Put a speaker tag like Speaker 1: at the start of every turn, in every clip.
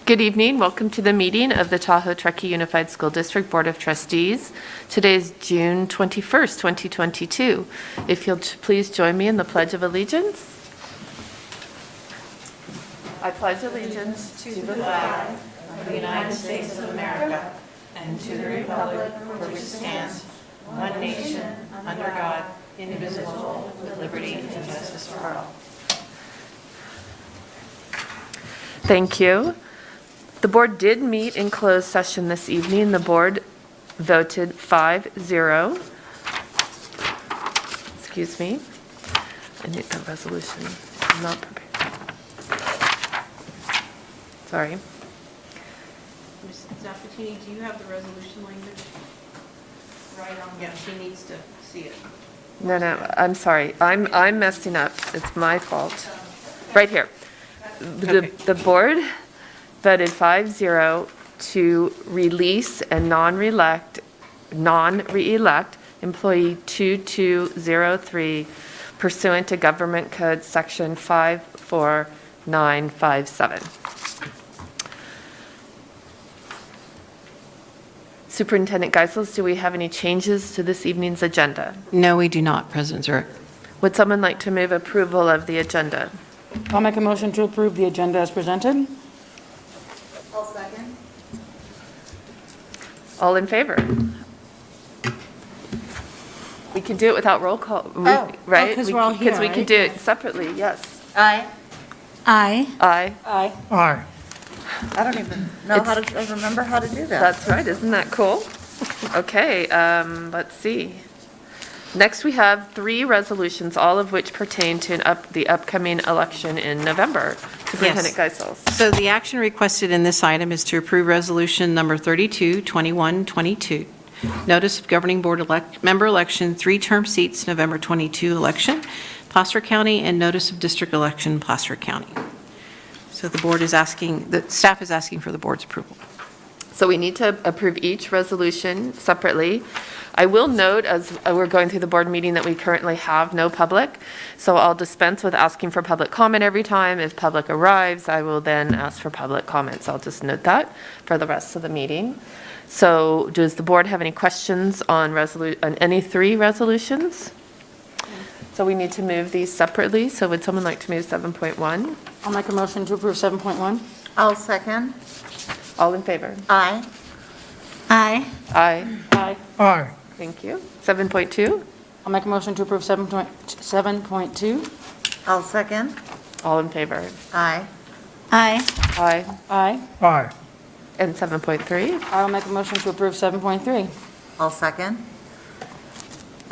Speaker 1: Good evening. Welcome to the meeting of the Tahoe Truckee Unified School District Board of Trustees. Today is June 21st, 2022. If you'll please join me in the Pledge of Allegiance. I pledge allegiance to the flag of the United States of America and to the republic for which it stands, one nation, under God, indivisible, with liberty and justice for all. Thank you. The board did meet in closed session this evening. The board voted 5-0. Excuse me. I need the resolution. I'm not prepared. Sorry.
Speaker 2: Ms. Zapatini, do you have the resolution language? Right on. Yeah, she needs to see it.
Speaker 1: No, I'm sorry. I'm messing up. It's my fault. Right here. The board voted 5-0 to release and non-re-elect employee 2203 pursuant to Government Code Section 54957. Superintendent Geisels, do we have any changes to this evening's agenda?
Speaker 2: No, we do not, President Zurich.
Speaker 1: Would someone like to move approval of the agenda?
Speaker 3: I'll make a motion to approve the agenda as presented.
Speaker 4: I'll second.
Speaker 1: All in favor? We can do it without roll call, right?
Speaker 3: 'cause we're all here,
Speaker 1: Because we can
Speaker 3: right?
Speaker 1: do it separately, yes.
Speaker 4: Aye.
Speaker 5: Aye.
Speaker 1: Aye.
Speaker 3: Aye.
Speaker 6: Aye.
Speaker 4: I don't even know how to, I remember how to do that.
Speaker 1: That's right, isn't that cool? Okay, let's see. Next, we have 3 resolutions, all of which pertain to the upcoming election in November. Superintendent Geisels.
Speaker 2: So the action requested in this item is to approve Resolution Number 32-2122, Notice of Governing Board Member Election, 3-term seats, November 22 election, Placer County, and Notice of District Election, Placer County. So the board is asking, the staff is asking for the board's approval.
Speaker 1: So we need to approve each resolution separately. I will note, as we're going through the board meeting, that we currently have no public, so I'll dispense with asking for public comment every time. If public arrives, I will then ask for public comments. I'll just note that for the rest of the meeting. So does the board have any questions on any 3 resolutions? So we need to move these separately, so would someone like to move 7.1?
Speaker 3: I'll make a motion to approve 7.1.
Speaker 4: I'll second.
Speaker 1: All in favor?
Speaker 4: Aye.
Speaker 5: Aye.
Speaker 1: Aye.
Speaker 3: Aye.
Speaker 6: Aye.
Speaker 1: Thank you. 7.2?
Speaker 3: I'll make a motion to approve 7.2.
Speaker 4: I'll second.
Speaker 1: All in favor?
Speaker 4: Aye.
Speaker 5: Aye.
Speaker 1: Aye.
Speaker 3: Aye.
Speaker 6: Aye.
Speaker 1: And 7.3?
Speaker 3: I'll make a motion to approve 7.3.
Speaker 4: I'll second.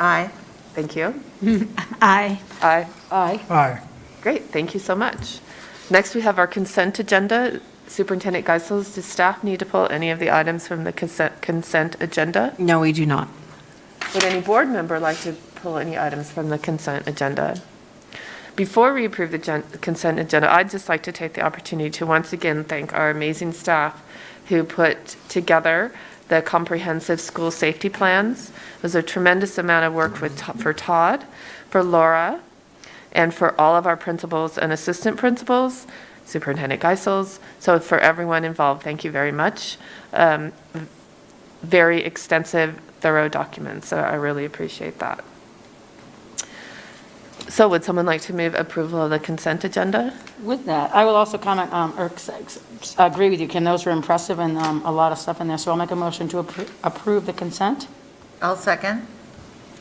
Speaker 4: Aye.
Speaker 1: Thank you.
Speaker 5: Aye.
Speaker 1: Aye.
Speaker 3: Aye.
Speaker 6: Aye.
Speaker 1: Great, thank you so much. Next, we have our consent agenda. Superintendent Geisels, does staff need to pull any of the items from the consent agenda?
Speaker 2: No, we do not.
Speaker 1: Would any board member like to pull any items from the consent agenda? Before we approve the consent agenda, I'd just like to take the opportunity to once again thank our amazing staff who put together the comprehensive school safety plans. It was a tremendous amount of work for Todd, for Laura, and for all of our principals and assistant principals, Superintendent Geisels. So for everyone involved, thank you very much. Very extensive, thorough documents, so I really appreciate that. So would someone like to move approval of the consent agenda?
Speaker 3: With that, I will also comment, agree with you, Kim. Those were impressive and a lot of stuff in there. So I'll make a motion to approve the consent.
Speaker 4: I'll second.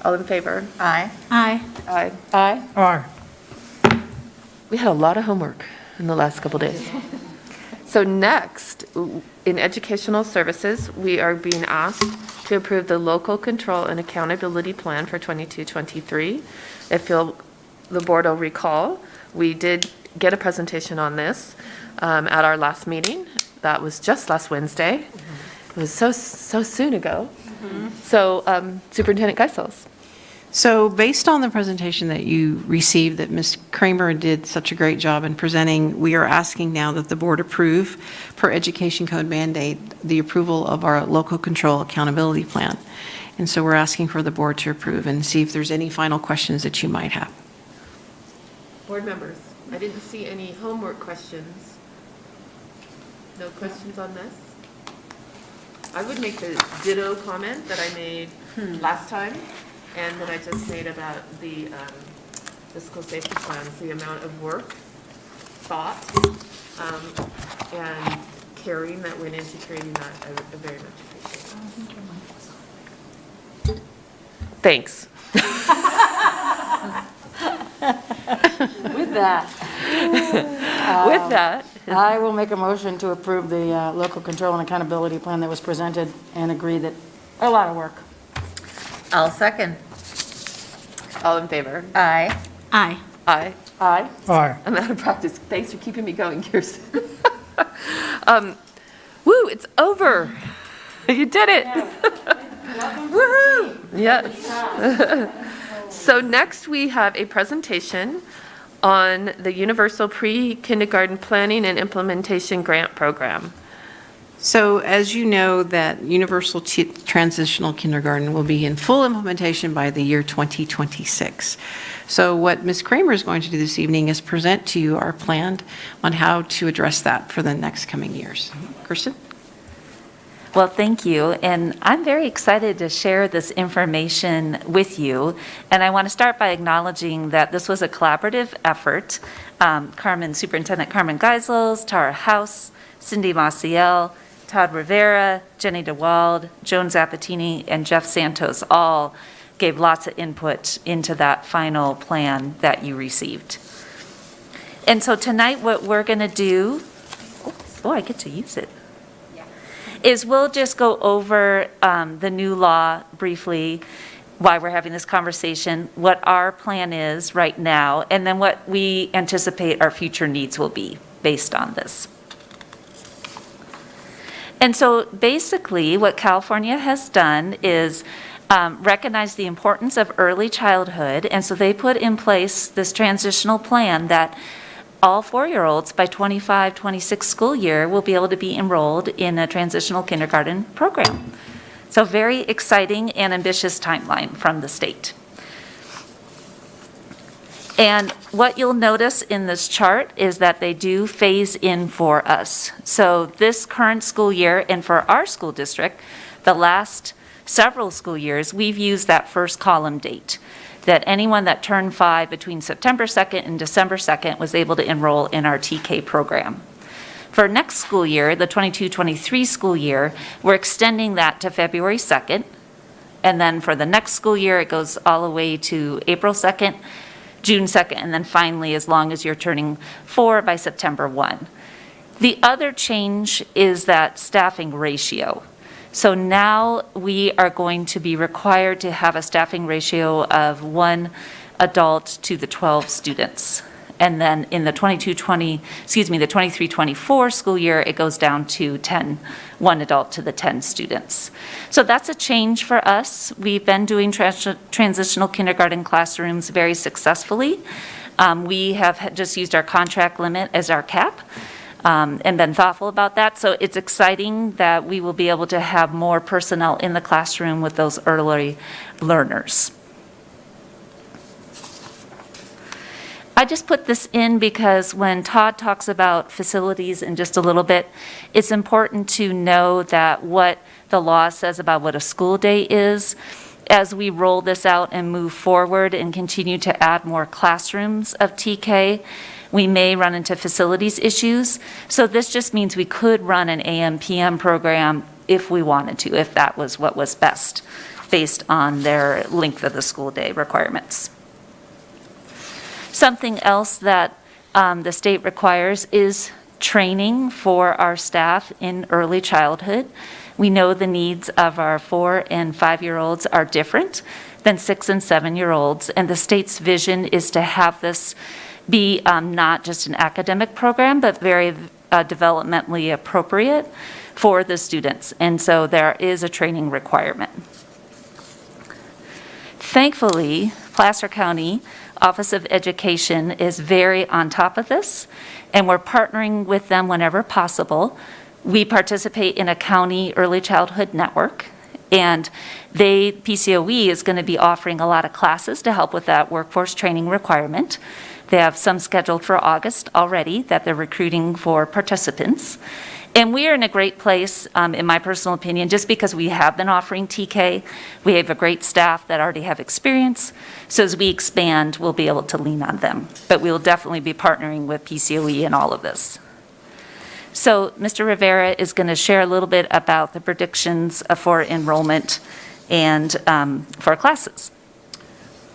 Speaker 1: All in favor?
Speaker 4: Aye.
Speaker 5: Aye.
Speaker 1: Aye.
Speaker 3: Aye.
Speaker 6: Aye.
Speaker 1: We had a lot of homework in the last couple days. So next, in educational services, we are being asked to approve the local control and accountability plan for 22-23. If the board will recall, we did get a presentation on this at our last meeting. That was just last Wednesday. It was so soon ago. So Superintendent Geisels.
Speaker 2: So based on the presentation that you received, that Ms. Kramer did such a great job in presenting, we are asking now that the board approve, per Education Code mandate, the approval of our local control accountability plan. And so we're asking for the board to approve and see if there's any final questions that you might have.
Speaker 1: Board members, I didn't see any homework questions. No questions on this? I would make the ditto comment that I made last time, and that I just made about the fiscal safety plans, the amount of work, thought, and caring that went into creating that. I very much appreciate it. Thanks.
Speaker 3: With that,
Speaker 1: With that,
Speaker 3: I will make a motion to approve the local control and accountability plan that was presented and agree that a lot of work.
Speaker 4: I'll second.
Speaker 1: all in favor?
Speaker 4: Aye.
Speaker 5: Aye.
Speaker 1: Aye.
Speaker 3: Aye.
Speaker 6: Aye.
Speaker 1: I'm out of practice. Thanks for keeping me going, Kirsten. Woo, it's over. You did it. Woohoo! Yes. So next we have a presentation on the Universal Pre-Kindergarten Planning and Implementation Grant Program.
Speaker 2: So as you know, that Universal Transitional Kindergarten will be in full implementation by the year 2026. So what Ms. Kramer is going to do this evening is present to you our plan on how to address that for the next coming years. Kirsten?
Speaker 7: Well, thank you, and I'm very excited to share this information with you. And I want to start by acknowledging that this was a collaborative effort. Superintendent Carmen Geisels, Tara House, Cindy Maciel, Todd Rivera, Jenny DeWald, Joan Zapatini, and Jeff Santos all gave lots of input into that final plan that you received. And so tonight what we're going to do, I get to use it, is we'll just go over the new law briefly, why we're having this conversation, what our plan is right now, and then what we anticipate our future needs will be based on this. And so basically what California has done is recognize the importance of early childhood, and so they put in place this transitional plan that all 4-year-olds by 25-26 school year will be able to be enrolled in a transitional kindergarten program. So very exciting and ambitious timeline from the state. And what you'll notice in this chart is that they do phase in for us. So this current school year, and for our school district, the last several school years, we've used that first column date, that anyone that turned 5 between September 2nd and December 2nd was able to enroll in our TK program. For next school year, the 22-23 school year, we're extending that to February 2nd. And then for the next school year, it goes all the way to April 2nd, June 2nd, and then finally, as long as you're turning 4 by September 1. The other change is that staffing ratio. So now we are going to be required to have a staffing ratio of 1 adult to the 12 students. And then in the the 23-24 school year, it goes down to 1 adult to the 10 students. So that's a change for us. We've been doing transitional kindergarten classrooms very successfully. We have just used our contract limit as our cap. And been thoughtful about that. So it's exciting that we will be able to have more personnel in the classroom with those early learners. I just put this in because when Todd talks about facilities in just a little bit, it's important to know that what the law says about what a school day is. As we roll this out and move forward and continue to add more classrooms of TK, we may run into facilities issues. So this just means we could run an AM/PM program if we wanted to, if that was what was best, based on their length of the school day requirements. Something else that the state requires is training for our staff in early childhood. We know the needs of our 4- and 5-year-olds are different than 6- and 7-year-olds, and the state's vision is to have this be not just an academic program, but very developmentally appropriate for the students. And so there is a training requirement. Thankfully, Placer County Office of Education is very on top of this, and we're partnering with them whenever possible. We participate in a county early childhood network, and PCOE is going to be offering a lot of classes to help with that workforce training requirement. They have some scheduled for August already that they're recruiting for participants. And we are in a great place, in my personal opinion, just because we have been offering TK. We have a great staff that already have experience. So as we expand, we'll be able to lean on them. But we will definitely be partnering with PCOE in all of this. So Mr. Rivera is going to share a little bit about the predictions for enrollment and for classes.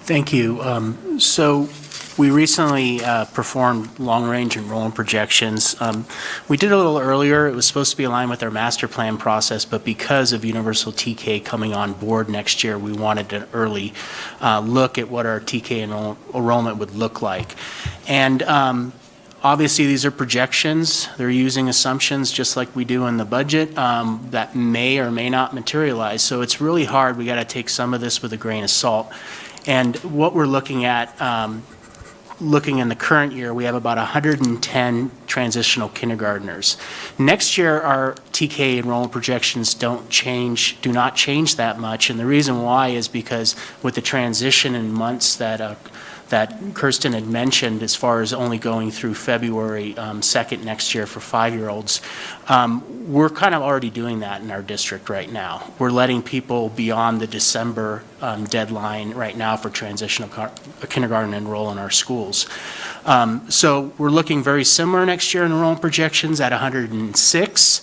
Speaker 6: Thank you. So we recently performed long-range enrollment projections. We did it a little earlier. It was supposed to be aligned with our master plan process, but because of Universal TK coming on board next year, we wanted an early look at what our TK enrollment would look like. And obviously, these are projections. They're using assumptions just like we do in the budget that may or may not materialize. So it's really hard. We got to take some of this with a grain of salt. And what we're looking at, looking in the current year, we have about 110 transitional kindergartners. Next year, our TK enrollment projections do not change that much. And the reason why is because with the transition in months that Kirsten had mentioned, as far as only going through February 2nd next year for 5-year-olds, we're kind of already doing that in our district right now. We're letting people beyond the December deadline right now for transitional kindergarten enroll in our schools. So we're looking very similar next year in enrollment projections at 106.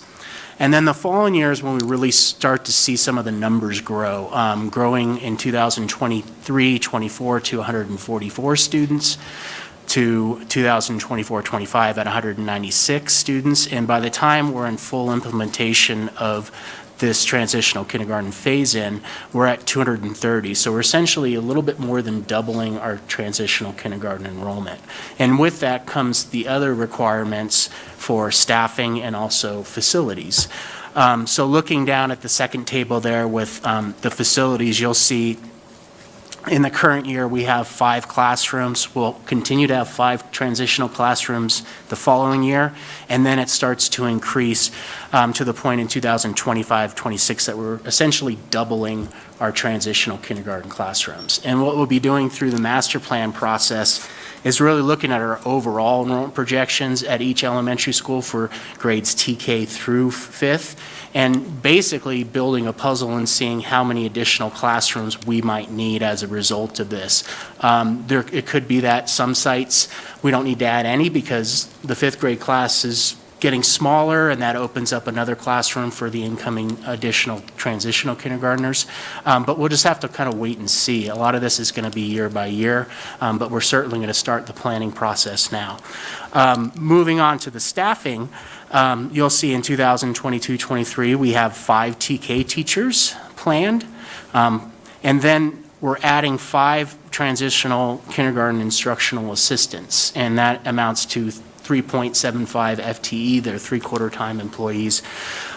Speaker 6: And then the following year is when we really start to see some of the numbers grow, growing in 2023-24 to 144 students, to 2024-25 at 196 students. And by the time we're in full implementation of this transitional kindergarten phase-in, we're at 230. So we're essentially a little bit more than doubling our transitional kindergarten enrollment. And with that comes the other requirements for staffing and also facilities. So looking down at the second table there with the facilities, you'll see in the current year, we have 5 classrooms. We'll continue to have 5 transitional classrooms the following year, and then it starts to increase to the point in 2025-26 that we're essentially doubling our transitional kindergarten classrooms. And what we'll be doing through the master plan process is really looking at our overall enrollment projections at each elementary school for grades TK through 5th, and basically building a puzzle and seeing how many additional classrooms we might need as a result of this. It could be that some sites we don't need to add any because the 5th grade class is getting smaller, and that opens up another classroom for the incoming additional transitional kindergartners. But we'll just have to kind of wait and see. A lot of this is going to be year by year, but we're certainly going to start the planning process now. Moving on to the staffing, you'll see in 2022-23 we have 5 TK teachers planned, and then we're adding 5 transitional kindergarten instructional assistants, and that amounts to 3.75 FTE, they're 3/4 time employees.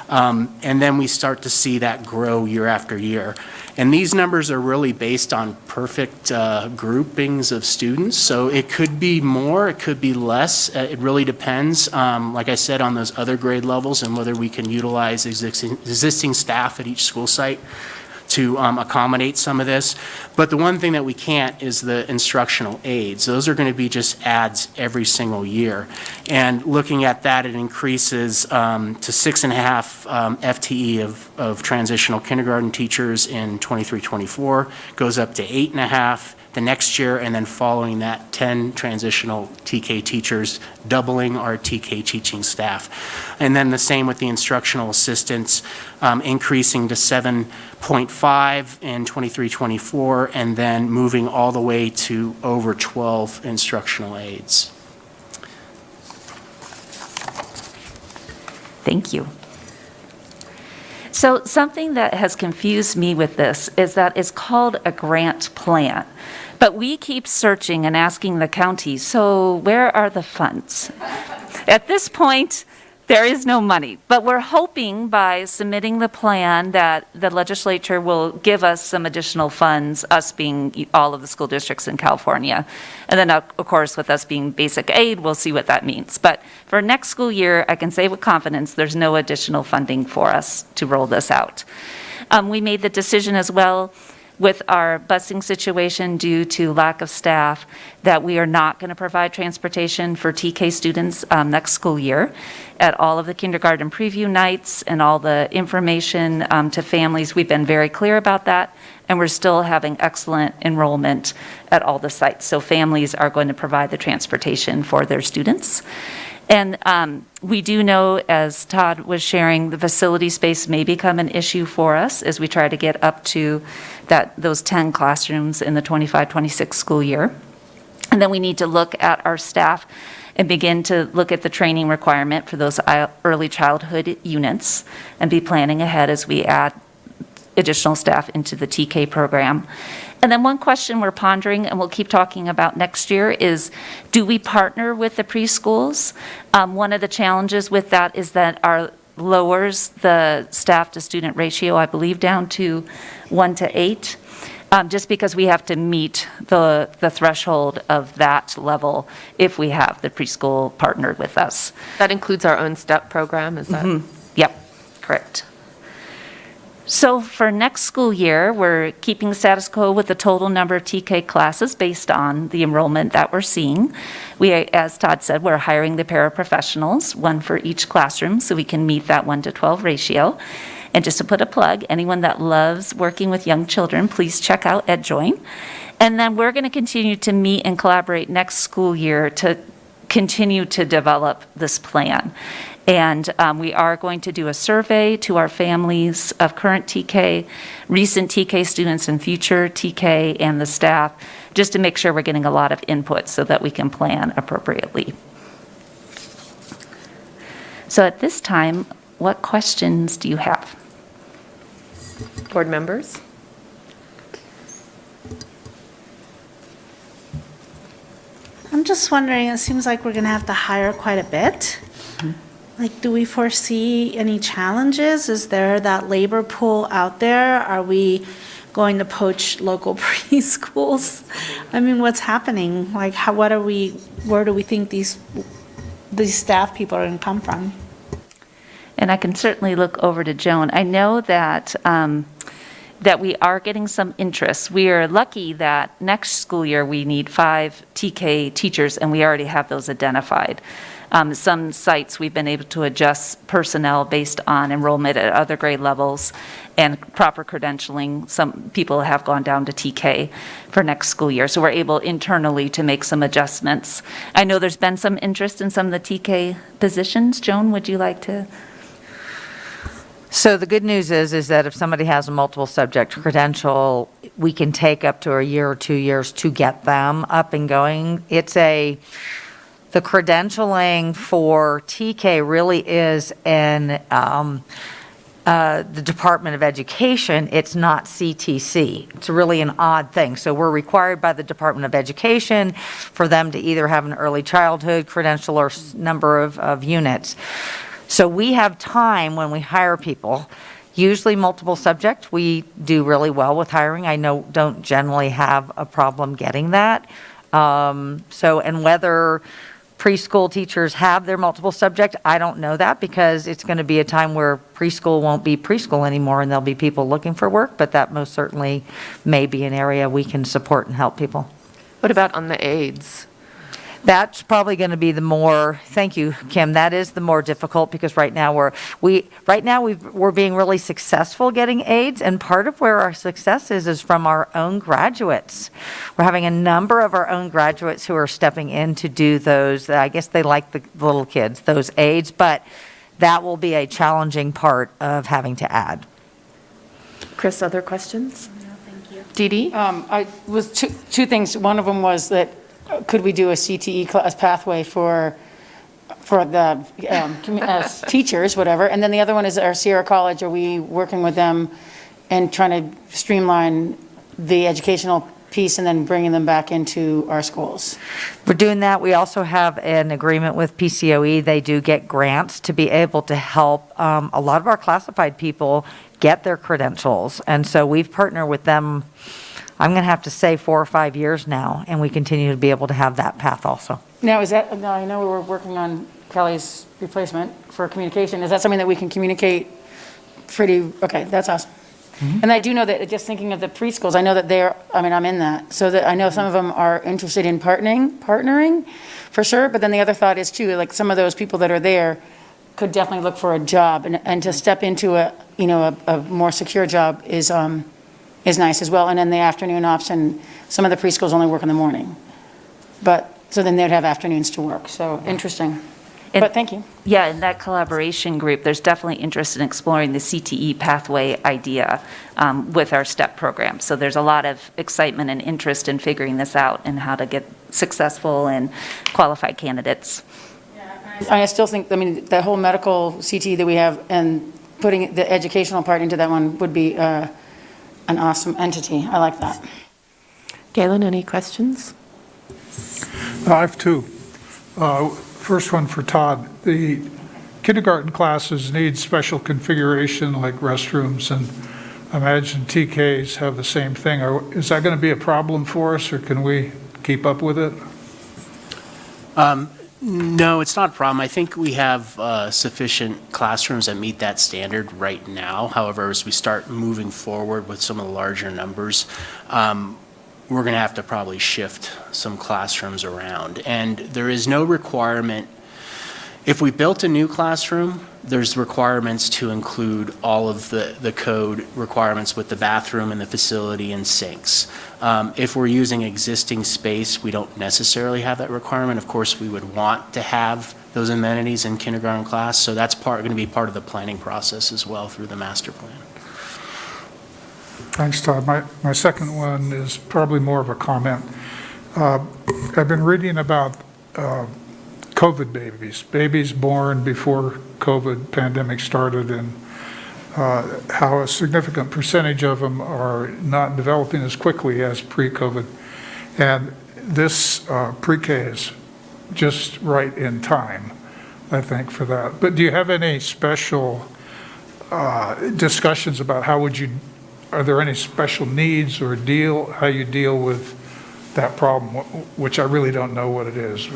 Speaker 6: And then we start to see that grow year after year. And these numbers are really based on perfect groupings of students. So it could be more, it could be less. It really depends, like I said, on those other grade levels and whether we can utilize existing staff at each school site to accommodate some of this. But the one thing that we can't is the instructional aids. Those are going to be just adds every single year. And looking at that, it increases to 6.5 FTE of transitional kindergarten teachers in 23-24, goes up to 8.5 the next year, and then following that, 10 transitional TK teachers, doubling our TK teaching staff. And then the same with the instructional assistants, increasing to 7.5 in 23-24, and then moving all the way to over 12 instructional aids.
Speaker 7: Thank you. So something that has confused me with this is that it's called a grant plan. But we keep searching and asking the county, so where are the funds? At this point, there is no money, but we're hoping by submitting the plan that the legislature will give us some additional funds, us being all of the school districts in California. And then, of course, with us being basic aid, we'll see what that means. But for next school year, I can say with confidence, there's no additional funding for us to roll this out. We made the decision as well with our busing situation due to lack of staff, that we are not going to provide transportation for TK students next school year. At all of the kindergarten preview nights and all the information to families, we've been very clear about that, and we're still having excellent enrollment at all the sites. So families are going to provide the transportation for their students. And we do know, as Todd was sharing, the facility space may become an issue for us as we try to get up to those 10 classrooms in the 25-26 school year. And then we need to look at our staff and begin to look at the training requirement for those early childhood units and be planning ahead as we add additional staff into the TK program. And then one question we're pondering, and we'll keep talking about next year, is do we partner with the preschools? One of the challenges with that is that our lowers the staff to student ratio, I believe, down to 1 to 8, just because we have to meet the threshold of that level if we have the preschool partnered with us.
Speaker 1: That includes our own STEP program, is that?
Speaker 7: Yep, correct. So for next school year, we're keeping status quo with the total number of TK classes based on the enrollment that we're seeing. We, as Todd said, we're hiring the paraprofessionals, one for each classroom, so we can meet that 1 to 12 ratio. And just to put a plug, anyone that loves working with young children, please check out EdJoin. And then we're going to continue to meet and collaborate next school year to continue to develop this plan. And we are going to do a survey to our families of current TK, recent TK students, and future TK, and the staff, just to make sure we're getting a lot of input so that we can plan appropriately. So at this time, what questions do you have?
Speaker 1: Board members?
Speaker 5: I'm just wondering, it seems like we're going to have to hire quite a bit. Like, do we foresee any challenges? Is there that labor pool out there? Are we going to poach local preschools? I mean, what's happening? Like, where do we think these staff people are going to come from?
Speaker 7: And I can certainly look over to Joan. I know that that we are getting some interest. We are lucky that next school year we need 5 TK teachers, and we already have those identified. Some sites we've been able to adjust personnel based on enrollment at other grade levels and proper credentialing. Some people have gone down to TK for next school year, so we're able internally to make some adjustments. I know there's been some interest in some of the TK positions. Joan, would you like to?
Speaker 4: So the good news is that if somebody has a multiple subject credential, we can take up to a year or 2 years to get them up and going. The credentialing for TK really is in the Department of Education. It's not CTC. It's really an odd thing. So we're required by the Department of Education for them to either have an early childhood credential or number of units. So we have time when we hire people. Usually multiple subject, we do really well with hiring. I don't generally have a problem getting that. And whether preschool teachers have their multiple subject, I don't know that, because it's going to be a time where preschool won't be preschool anymore and there'll be people looking for work, but that most certainly may be an area we can support and help people.
Speaker 1: What about on the aides?
Speaker 4: That's probably going to be the more, thank you, Kim, that is the more difficult, because right now we're being really successful getting aides, and part of where our success is from our own graduates. We're having a number of our own graduates who are stepping in to do those. I guess they like the little kids, those aides, but that will be a challenging part of having to add.
Speaker 1: Chris, other questions? No, thank you. Dee Dee?
Speaker 3: I was two things. One of them was that could we do a CTE class pathway for the teachers, whatever. And then the other one is our Sierra College. Are we working with them and trying to streamline the educational piece and then bringing them back into our schools?
Speaker 4: We're doing that. We also have an agreement with PCOE. They do get grants to be able to help a lot of our classified people get their credentials. And so we've partnered with them, I'm going to have to say 4 or 5 years now, and we continue to be able to have that path also.
Speaker 3: Now, now I know we were working on Kelly's replacement for communication. Is that something that we can communicate okay, that's awesome. And I do know that, just thinking of the preschools, I know that I'm in that, so that I know some of them are interested in partnering, for sure, but then the other thought is too, like, some of those people that are there could definitely look for a job, and to step into a more secure job is nice as well, and then the afternoon option, some of the preschools only work in the morning, so then they'd have afternoons to work, so interesting. But thank you.
Speaker 7: Yeah, in that collaboration group, there's definitely interest in exploring the CTE pathway idea with our STEP program. So there's a lot of excitement and interest in figuring this out and how to get successful and qualified candidates.
Speaker 3: I still think, the whole medical CTE that we have and putting the educational part into that one would be an awesome entity. I like that.
Speaker 1: Galen, any questions?
Speaker 8: I have two. First one for Todd. The kindergarten classes need special configuration like restrooms, and I imagine TKs have the same thing. Is that going to be a problem for us, or can we keep up with it?
Speaker 6: No, it's not a problem. I think we have sufficient classrooms that meet that standard right now. However, as we start moving forward with some of the larger numbers, we're going to have to probably shift some classrooms around. And there is no requirement, if we built a new classroom, there's requirements to include all of the code requirements with the bathroom and the facility and sinks. If we're using existing space, we don't necessarily have that requirement. Of course, we would want to have those amenities in kindergarten class, so that's going to be part of the planning process as well through the master plan.
Speaker 8: Thanks, Todd. My second one is probably more of a comment. I've been reading about COVID babies born before COVID pandemic started, and how a significant percentage of them are not developing as quickly as pre-COVID. And this pre-K is just right in time, I think, for that. But do you have any special discussions about are there any special needs or how you deal with that problem, which I really don't know what it is?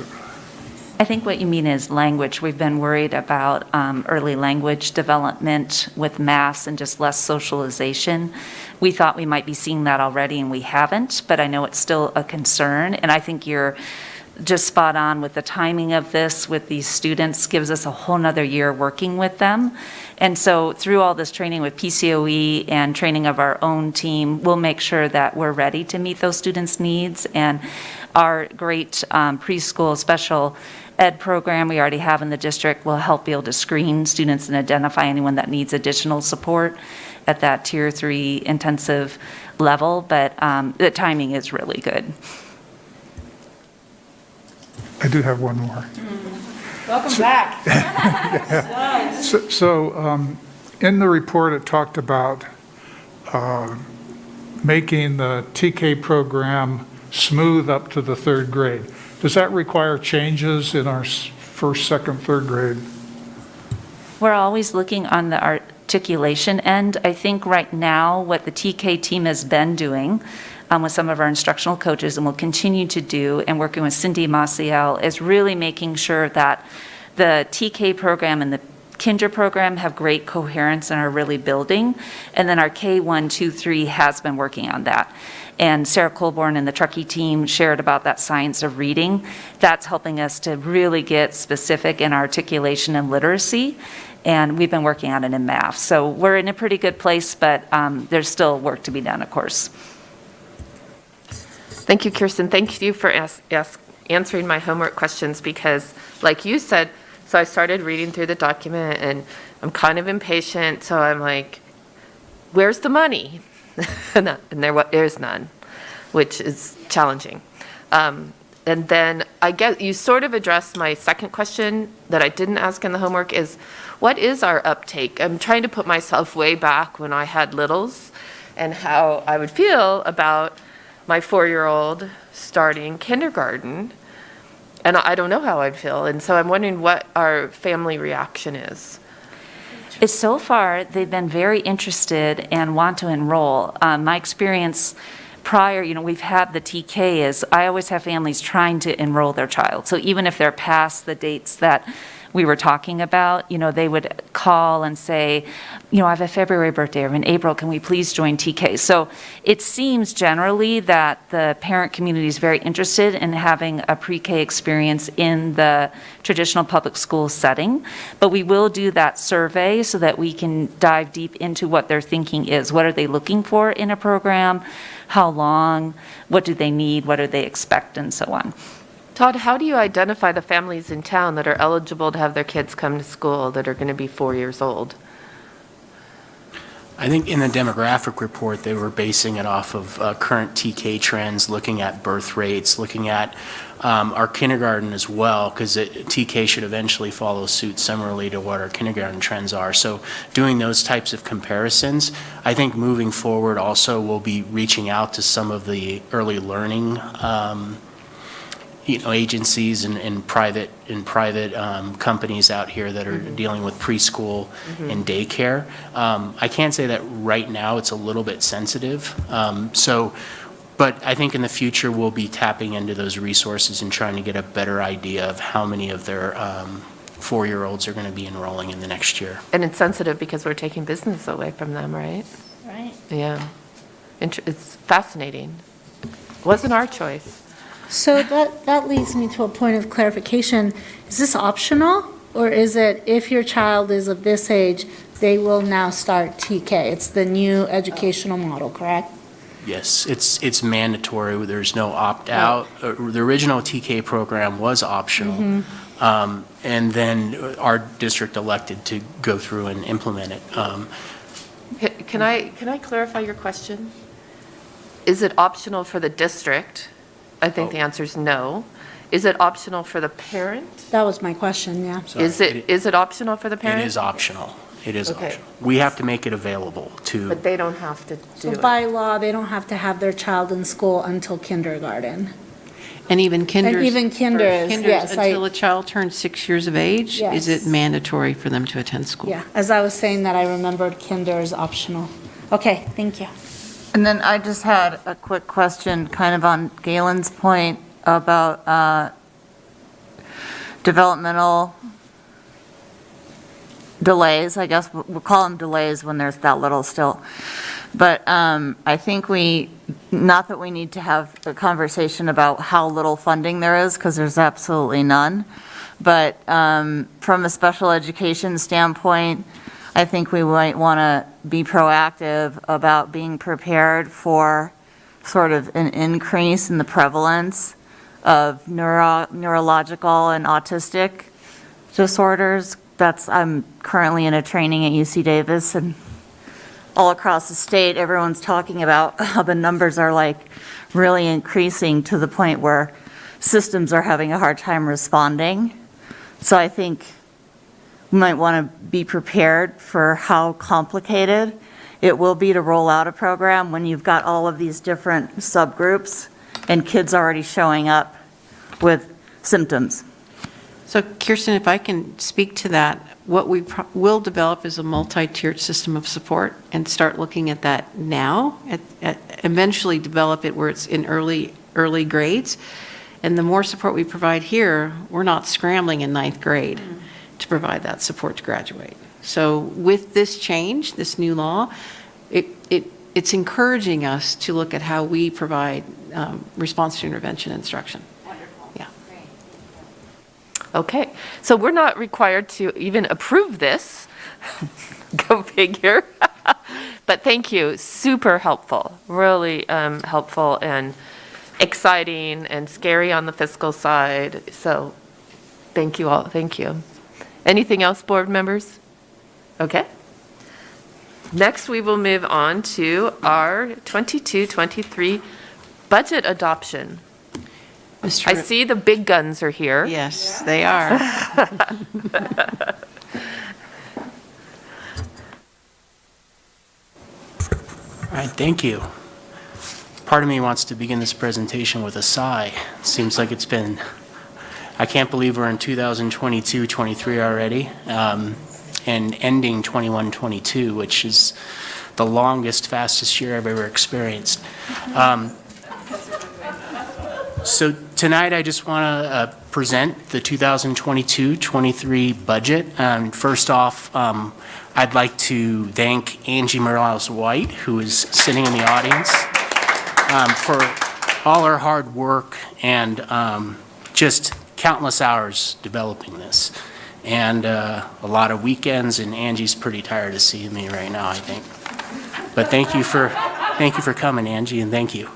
Speaker 7: I think what you mean is language. We've been worried about early language development with mass and just less socialization. We thought we might be seeing that already, and we haven't, but I know it's still a concern. And I think you're just spot on with the timing of this with these students, gives us a whole nother year working with them. And so through all this training with PCOE and training of our own team, we'll make sure that we're ready to meet those students' needs. And our great preschool special ed program we already have in the district will help be able to screen students and identify anyone that needs additional support at that tier 3 intensive level. But the timing is really good.
Speaker 8: I do have one more.
Speaker 3: Welcome back.
Speaker 8: So in the report, it talked about making the TK program smooth up to the 3rd grade. Does that require changes in our 1st, 2nd, 3rd grade?
Speaker 7: We're always looking on the articulation end. I think right now what the TK team has been doing with some of our instructional coaches and will continue to do, and working with Cindy Maciel, is really making sure that the TK program and the Kinder program have great coherence and are really building. And then our K1, 2, 3 has been working on that. And Sarah Colborn and the Truckee team shared about that science of reading. That's helping us to really get specific in articulation and literacy. And we've been working on it in math. So we're in a pretty good place, but there's still work to be done, of course.
Speaker 1: Thank you, Kirsten. Thank you for answering my homework questions, because like you said, so I started reading through the document and I'm kind of impatient. So I'm like, where's the money? And there's none, which is challenging. And then I guess you sort of addressed my second question that I didn't ask in the homework is, what is our uptake? I'm trying to put myself way back when I had littles and how I would feel about my 4-year-old starting kindergarten. And I don't know how I'd feel. And so I'm wondering what our family reaction is.
Speaker 7: So far, they've been very interested and want to enroll. My experience prior, we've had the TK is, I always have families trying to enroll their child. So even if they're past the dates that we were talking about, they would call and say, I have a February birthday or in April, can we please join TK? So it seems generally that the parent community is very interested in having a pre-K experience in the traditional public school setting, but we will do that survey so that we can dive deep into what their thinking is. What are they looking for in a program? How long? What do they need? What do they expect? And so on.
Speaker 1: Todd, how do you identify the families in town that are eligible to have their kids come to school that are going to be 4 years old?
Speaker 6: I think in the demographic report, they were basing it off of current TK trends, looking at birth rates, looking at our kindergarten as well, because TK should eventually follow suit similarly to what our kindergarten trends are. So doing those types of comparisons, I think moving forward also we'll be reaching out to some of the early learning agencies and private companies out here that are dealing with preschool and daycare. I can't say that right now it's a little bit sensitive. But I think in the future we'll be tapping into those resources and trying to get a better idea of how many of their 4-year-olds are going to be enrolling in the next year.
Speaker 1: And it's sensitive because we're taking business away from them, right?
Speaker 5: Right.
Speaker 1: Yeah. It's fascinating. Wasn't our choice.
Speaker 5: So that leads me to a point of clarification. Is this optional, or is it if your child is of this age, they will now start TK? It's the new educational model, correct?
Speaker 6: Yes, it's mandatory. There's no opt-out. The original TK program was optional. And then our district elected to go through and implement it.
Speaker 1: Can I clarify your question? Is it optional for the district? I think the answer is no. Is it optional for the parent?
Speaker 5: That was my question, yeah.
Speaker 6: Sorry,
Speaker 1: Is it optional for the parent?
Speaker 6: It is optional. It is
Speaker 1: Okay.
Speaker 6: optional. We have to make it available to.
Speaker 1: But they don't have to
Speaker 5: So
Speaker 1: do it.
Speaker 5: by law, they don't have to have their child in school until kindergarten.
Speaker 2: And even kinders.
Speaker 5: And even kinders, yes.
Speaker 2: Until a child turns 6 years of age, is it
Speaker 5: Yes.
Speaker 2: mandatory for them to attend school?
Speaker 5: Yeah, as I was saying that, I remembered kinder is optional. Okay, thank you.
Speaker 9: And then I just had a quick question, kind of on Galen's point about developmental delays. I guess we'll call them delays when there's that little still. But I think not that we need to have a conversation about how little funding there is, because there's absolutely none. But from a special education standpoint, I think we might want to be proactive about being prepared for sort of an increase in the prevalence of neurological and autistic disorders. I'm currently in a training at UC Davis, and all across the state, everyone's talking about how the numbers are like really increasing to the point where systems are having a hard time responding. So I think we might want to be prepared for how complicated it will be to roll out a program when you've got all of these different subgroups and kids already showing up with symptoms.
Speaker 2: So Kirsten, if I can speak to that, what we will develop is a multi-tiered system of support and start looking at that now, eventually develop it where it's in early grades. And the more support we provide here, we're not scrambling in 9th grade to provide that support to graduate. So with this change, this new law, it's encouraging us to look at how we provide response to intervention instruction. Yeah.
Speaker 1: Okay, so we're not required to even approve this. Go figure. But thank you, super helpful, really helpful and exciting and scary on the fiscal side. So thank you all, thank you. Anything else, board members? Okay. Next, we will move on to our 22-23 budget adoption. I see the big guns are here.
Speaker 2: Yes, they are.
Speaker 6: All right, thank you. Part of me wants to begin this presentation with a sigh. Seems like it's been, I can't believe we're in 2022-23 already, and ending 21-22, which is the longest, fastest year I've ever experienced. So tonight, I just want to present the 2022-23 budget. First off, I'd like to thank Angie Morales-White, who is sitting in the audience, for all her hard work and just countless hours developing this. And a lot of weekends, and Angie's pretty tired of seeing me right now, I think. But thank you for coming, Angie, and thank you.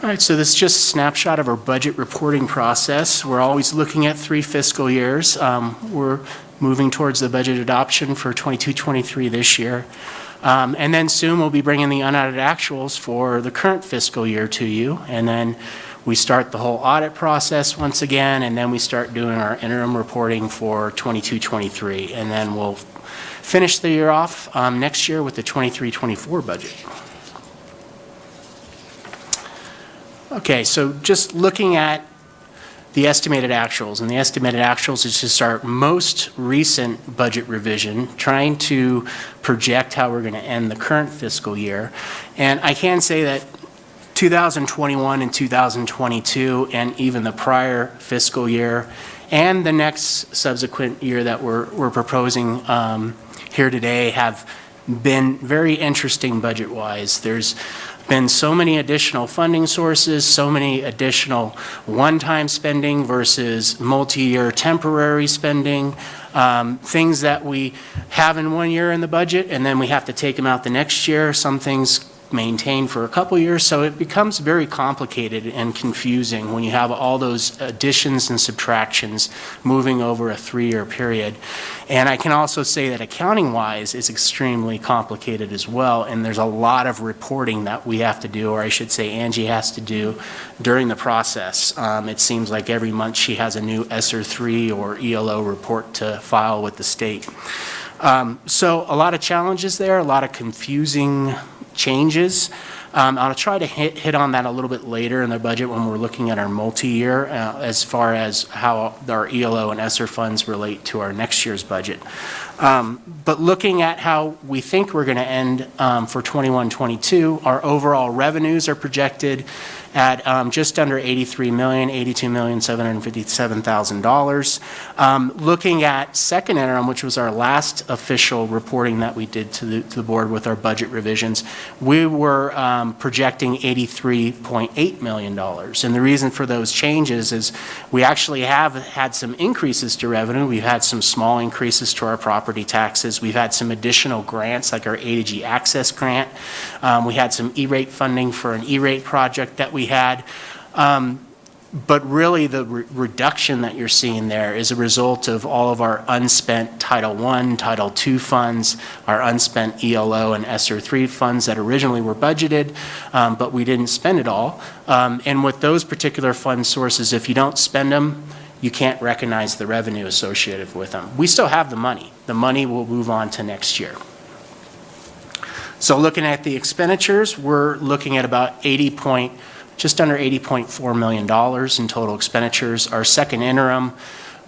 Speaker 6: All right, so this is just a snapshot of our budget reporting process. We're always looking at 3 fiscal years. We're moving towards the budget adoption for 22-23 this year. And then soon we'll be bringing the unaudited actuals for the current fiscal year to you. And then we start the whole audit process once again, and then we start doing our interim reporting for 22-23. And then we'll finish the year off next year with the 23-24 budget. Okay, so just looking at the estimated actuals, and the estimated actuals is just our most recent budget revision, trying to project how we're going to end the current fiscal year. And I can say that 2021 and 2022, and even the prior fiscal year, and the next subsequent year that we're proposing here today have been very interesting budget-wise. There's been so many additional funding sources, so many additional one-time spending versus multi-year temporary spending, things that we have in one year in the budget and then we have to take them out the next year. Some things maintained for a couple years, so it becomes very complicated and confusing when you have all those additions and subtractions moving over a 3-year period. And I can also say that accounting-wise is extremely complicated as well, and there's a lot of reporting that we have to do, or I should say Angie has to do during the process. It seems like every month she has a new ESSER 3 or ELO report to file with the state. So a lot of challenges there, a lot of confusing changes. I'll try to hit on that a little bit later in the budget when we're looking at our multi-year as far as how our ELO and ESSER funds relate to our next year's budget. But looking at how we think we're going to end for 21-22, our overall revenues are projected at just under $83 million, $82,757,000. Looking at second interim, which was our last official reporting that we did to the board with our budget revisions, we were projecting $83.8 million. And the reason for those changes is we actually have had some increases to revenue. We've had some small increases to our property taxes. We've had some additional grants like our A to G Access grant. We had some E-rate funding for an E-rate project that we had. But really the reduction that you're seeing there is a result of all of our unspent Title I, Title II funds, our unspent ELO and ESSER 3 funds that originally were budgeted, but we didn't spend it all. And with those particular fund sources, if you don't spend them, you can't recognize the revenue associated with them. We still have the money. The money will move on to next year. So looking at the expenditures, we're looking at about just under $80.4 million in total expenditures. Our second interim,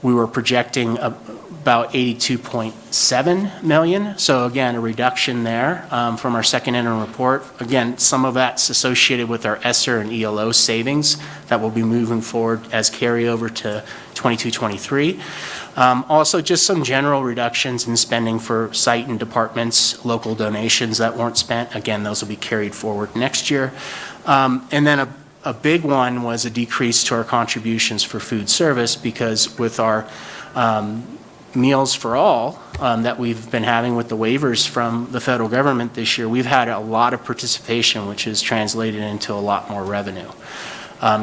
Speaker 6: we were projecting about $82.7 million. So again, a reduction there from our second interim report. Again, some of that's associated with our ESSER and ELO savings that will be moving forward as carryover to 22-23. Also, just some general reductions in spending for site and departments, local donations that weren't spent. Again, those will be carried forward next year. And then a big one was a decrease to our contributions for food service, because with our Meals for All that we've been having with the waivers from the federal government this year, we've had a lot of participation, which is translated into a lot more revenue.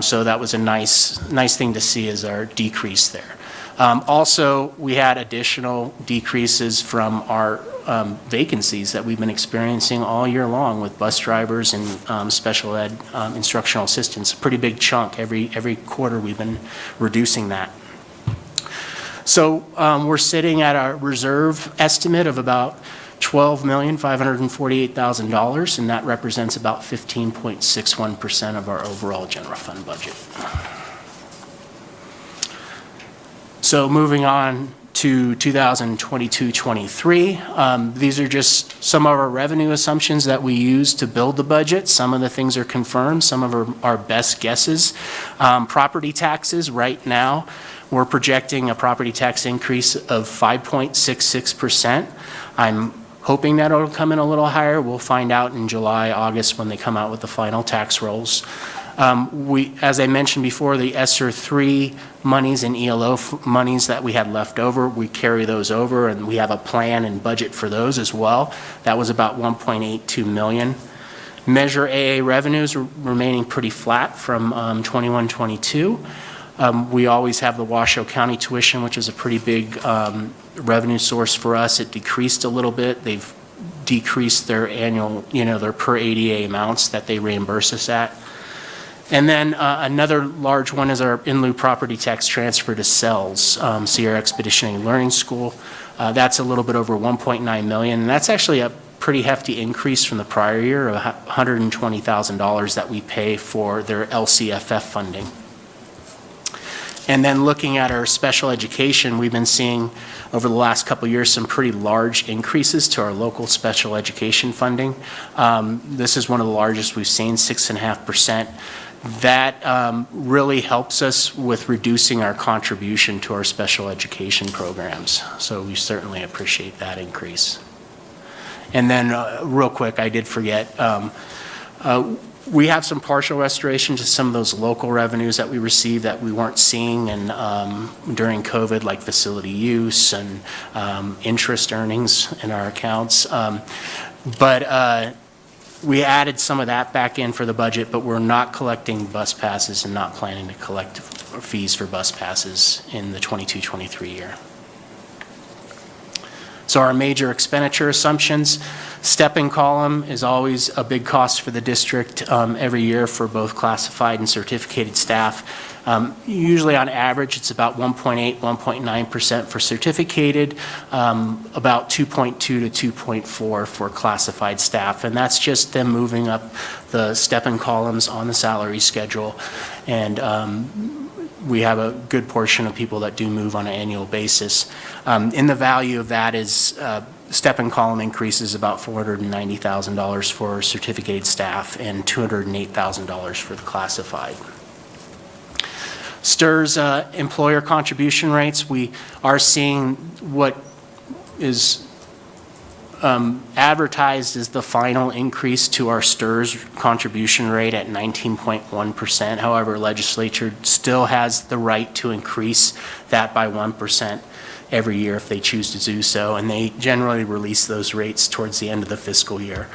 Speaker 6: So that was a nice thing to see as our decrease there. Also, we had additional decreases from our vacancies that we've been experiencing all year long with bus drivers and special ed instructional assistants. A pretty big chunk. Every quarter we've been reducing that. So we're sitting at our reserve estimate of about $12,548,000, and that represents about 15.61% of our overall general fund budget. So moving on to 2022-23. These are just some of our revenue assumptions that we use to build the budget. Some of the things are confirmed, some of our best guesses. Property taxes, right now, we're projecting a property tax increase of 5.66%. I'm hoping that it'll come in a little higher. We'll find out in July, August when they come out with the final tax rolls. As I mentioned before, the ESSER 3 monies and ELO monies that we had left over, we carry those over, and we have a plan and budget for those as well. That was about $1.82 million. Measure AA revenues are remaining pretty flat from 21-22. We always have the Washoe County tuition, which is a pretty big revenue source for us. It decreased a little bit. They've decreased their annual, their per ADA amounts that they reimburse us at. And then another large one is our in lieu property tax transfer to CELS, Sierra Expeditionary Learning School. That's a little bit over $1.9 million, and that's actually a pretty hefty increase from the prior year of $120,000 that we pay for their LCFF funding. And then looking at our special education, we've been seeing over the last couple of years some pretty large increases to our local special education funding. This is one of the largest we've seen, 6.5%. That really helps us with reducing our contribution to our special education programs. So we certainly appreciate that increase. And then real quick, I did forget, we have some partial restoration to some of those local revenues that we received that we weren't seeing during COVID, like facility use and interest earnings in our accounts. We added some of that back in for the budget, but we're not collecting bus passes and not planning to collect fees for bus passes in the 22-23 year. So our major expenditure assumptions, step-in column is always a big cost for the district every year for both classified and certificated staff. Usually on average, it's about 1.8, 1.9% for certificated, about 2.2 to 2.4 for classified staff. And that's just them moving up the step-in columns on the salary schedule. And we have a good portion of people that do move on an annual basis. In the value of that is step-in column increases about $490,000 for certificated staff and $208,000 for the classified. STRS employer contribution rates, we are seeing what is advertised as the final increase to our STRS contribution rate at 19.1%. However, legislature still has the right to increase that by 1% every year if they choose to do so, and they generally release those rates towards the end of the fiscal year.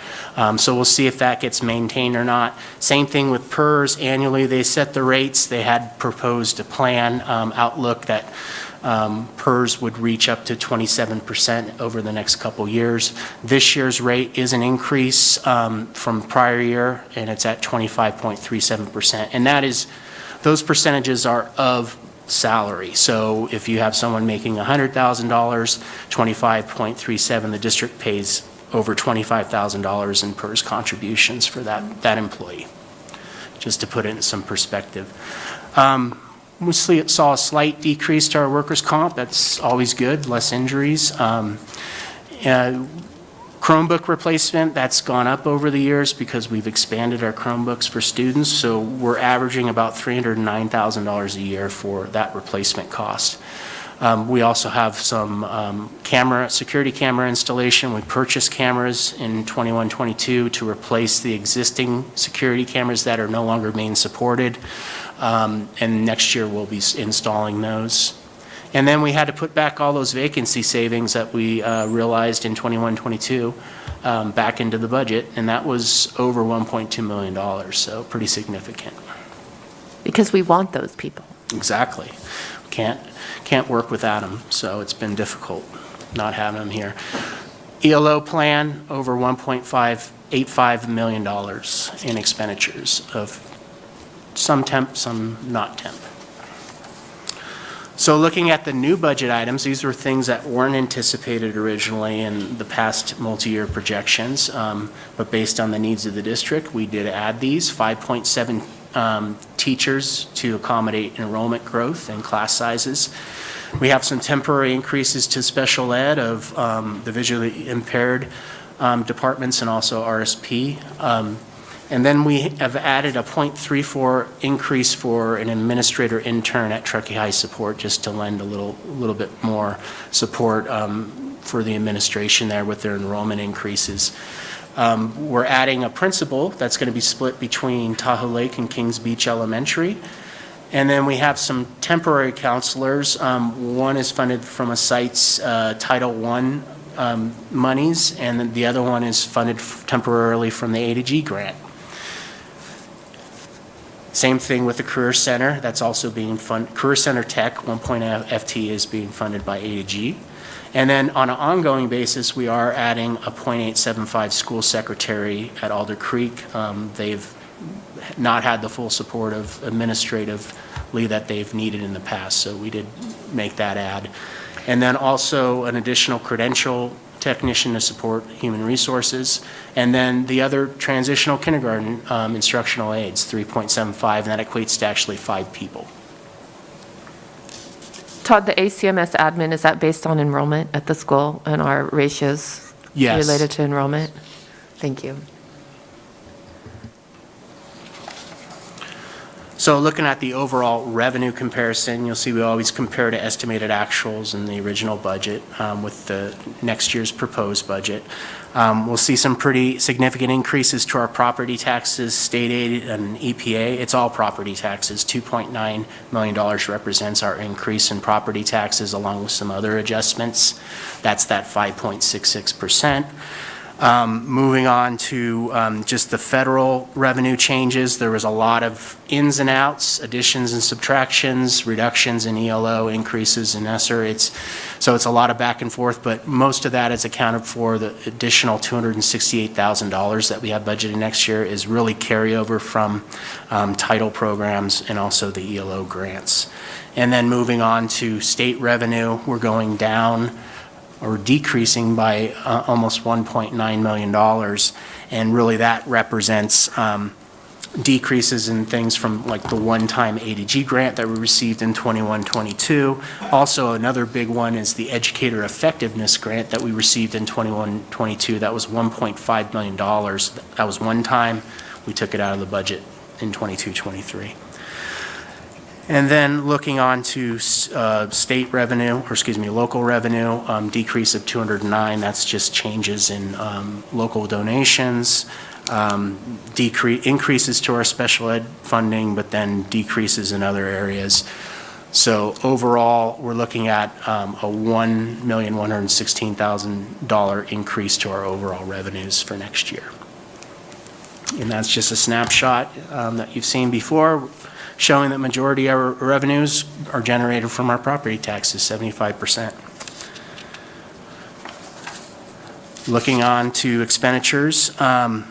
Speaker 6: So we'll see if that gets maintained or not. Same thing with PERS. Annually, they set the rates. They had proposed a plan outlook that PERS would reach up to 27% over the next couple years. This year's rate is an increase from prior year, and it's at 25.37%. And that is, those percentages are of salary. So if you have someone making $100,000, 25.37, the district pays over $25,000 in PERS contributions for that employee, just to put it in some perspective. We saw a slight decrease to our workers' comp. That's always good, less injuries. Chromebook replacement, that's gone up over the years because we've expanded our Chromebooks for students. So we're averaging about $309,000 a year for that replacement cost. We also have some security camera installation. We purchased cameras in 21-22 to replace the existing security cameras that are no longer being supported. And next year we'll be installing those. And then we had to put back all those vacancy savings that we realized in 21-22 back into the budget, and that was over $1.2 million, so pretty significant.
Speaker 1: Because we want those people.
Speaker 6: Exactly. Can't work without them, so it's been difficult not having them here. ELO plan, over $1.85 million in expenditures of some temp, some not temp. So looking at the new budget items, these were things that weren't anticipated originally in the past multi-year projections, but based on the needs of the district, we did add these 5.7 teachers to accommodate enrollment growth and class sizes. We have some temporary increases to special ed of the visually impaired departments and also RSP. And then we have added a .34 increase for an administrator intern at Truckee High Support, just to lend a little bit more support for the administration there with their enrollment increases. We're adding a principal that's going to be split between Tahoe Lake and Kings Beach Elementary. And then we have some temporary counselors. One is funded from a site's Title I monies, and then the other one is funded temporarily from the A to G grant. Same thing with the Career Center, that's also being funded. Career Center Tech, 1.0 FT is being funded by A to G. And then on an ongoing basis, we are adding a .875 school secretary at Alder Creek. They've not had the full support of administratively that they've needed in the past, so we did make that add. And then also an additional credential technician to support human resources. And then the other transitional kindergarten instructional aids, 3.75, and that equates to actually 5 people.
Speaker 1: Todd, the ACMS admin, is that based on enrollment at the school and our ratios
Speaker 6: Yes.
Speaker 1: related to enrollment? Thank you.
Speaker 6: So looking at the overall revenue comparison, you'll see we always compare to estimated actuals in the original budget with the next year's proposed budget. We'll see some pretty significant increases to our property taxes, state aid, and EPA. It's all property taxes. $2.9 million represents our increase in property taxes along with some other adjustments. That's that 5.66%. Moving on to just the federal revenue changes, there was a lot of ins and outs, additions and subtractions, reductions in ELO, increases in ESSER. So it's a lot of back and forth, but most of that is accounted for. The additional $268,000 that we have budgeted next year is really carryover from title programs and also the ELO grants. And then moving on to state revenue, we're going down or decreasing by almost $1.9 million. And really that represents decreases in things from like the one-time A to G grant that we received in 21-22. Also, another big one is the educator effectiveness grant that we received in 21-22. That was $1.5 million. That was one time. We took it out of the budget in 22-23. And then looking on to state revenue, or excuse me, local revenue, decrease of 209. That's just changes in local donations, increases to our special ed funding, but then decreases in other areas. So overall, we're looking at a $1,116,000 increase to our overall revenues for next year. And that's just a snapshot that you've seen before, showing that majority of our revenues are generated from our property taxes, 75%. Looking on to expenditures, overall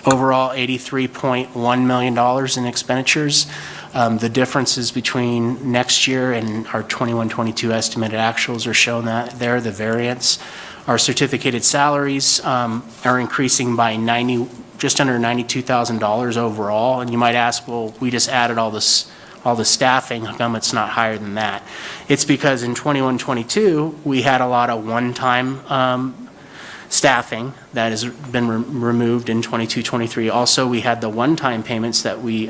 Speaker 6: $83.1 million in expenditures. The differences between next year and our 21-22 estimated actuals are shown that there, the variance. Our certificated salaries are increasing by just under $92,000 overall. And you might ask, well, we just added all the staffing, how come it's not higher than that? It's because in 21-22, we had a lot of one-time staffing that has been removed in 22-23. Also, we had the one-time payments that we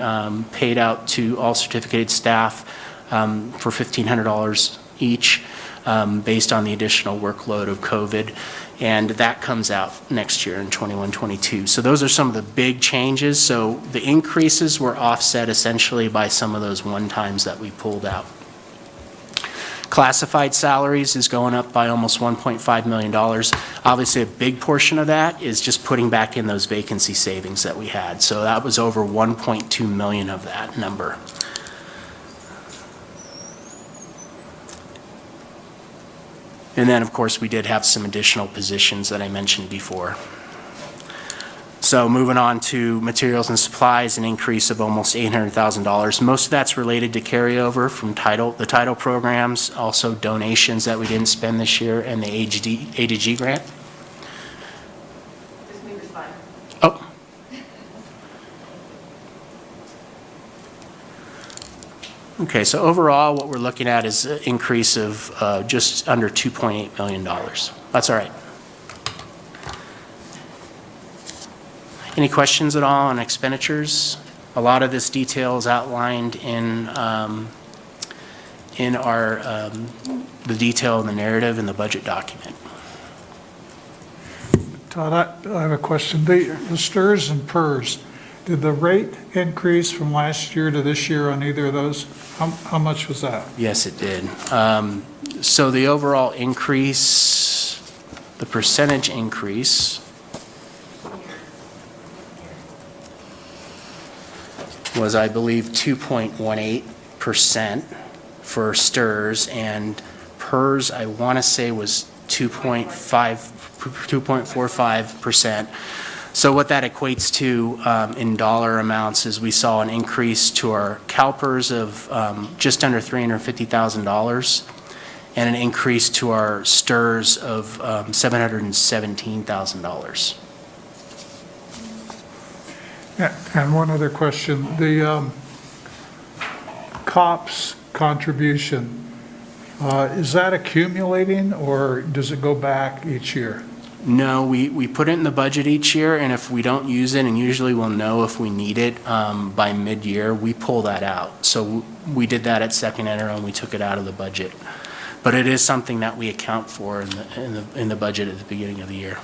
Speaker 6: paid out to all certificated staff for $1,500 each based on the additional workload of COVID. And that comes out next year in 21-22. So those are some of the big changes. So the increases were offset essentially by some of those one-times that we pulled out. Classified salaries is going up by almost $1.5 million. Obviously, a big portion of that is just putting back in those vacancy savings that we had. So that was over $1.2 million of that number. And then, of course, we did have some additional positions that I mentioned before. So moving on to materials and supplies, an increase of almost $800,000. Most of that's related to carryover from the title programs, also donations that we didn't spend this year, and the A to G grant. Okay, so overall, what we're looking at is an increase of just under $2.8 million. That's all right. Any questions at all on expenditures? A lot of this detail is outlined in our, the detail in the narrative in the budget document.
Speaker 8: Todd, I have a question. The STRS and PERS, did the rate increase from last year to this year on either of those? How much was that?
Speaker 6: Yes, it did. So the overall increase, the percentage increase was, I believe, 2.18% for STRS, and PERS, I want to say, was 2.45%. So what that equates to in dollar amounts is we saw an increase to our CalPERS of just under $350,000 and an increase to our STRS of $717,000.
Speaker 8: And one other question, the COPS contribution, is that accumulating or does it go back each year?
Speaker 6: No, we put it in the budget each year, and if we don't use it, and usually we'll know if we need it by mid-year, we pull that out. So we did that at second interim, we took it out of the budget. But it is something that we account for in the budget at the beginning of the year.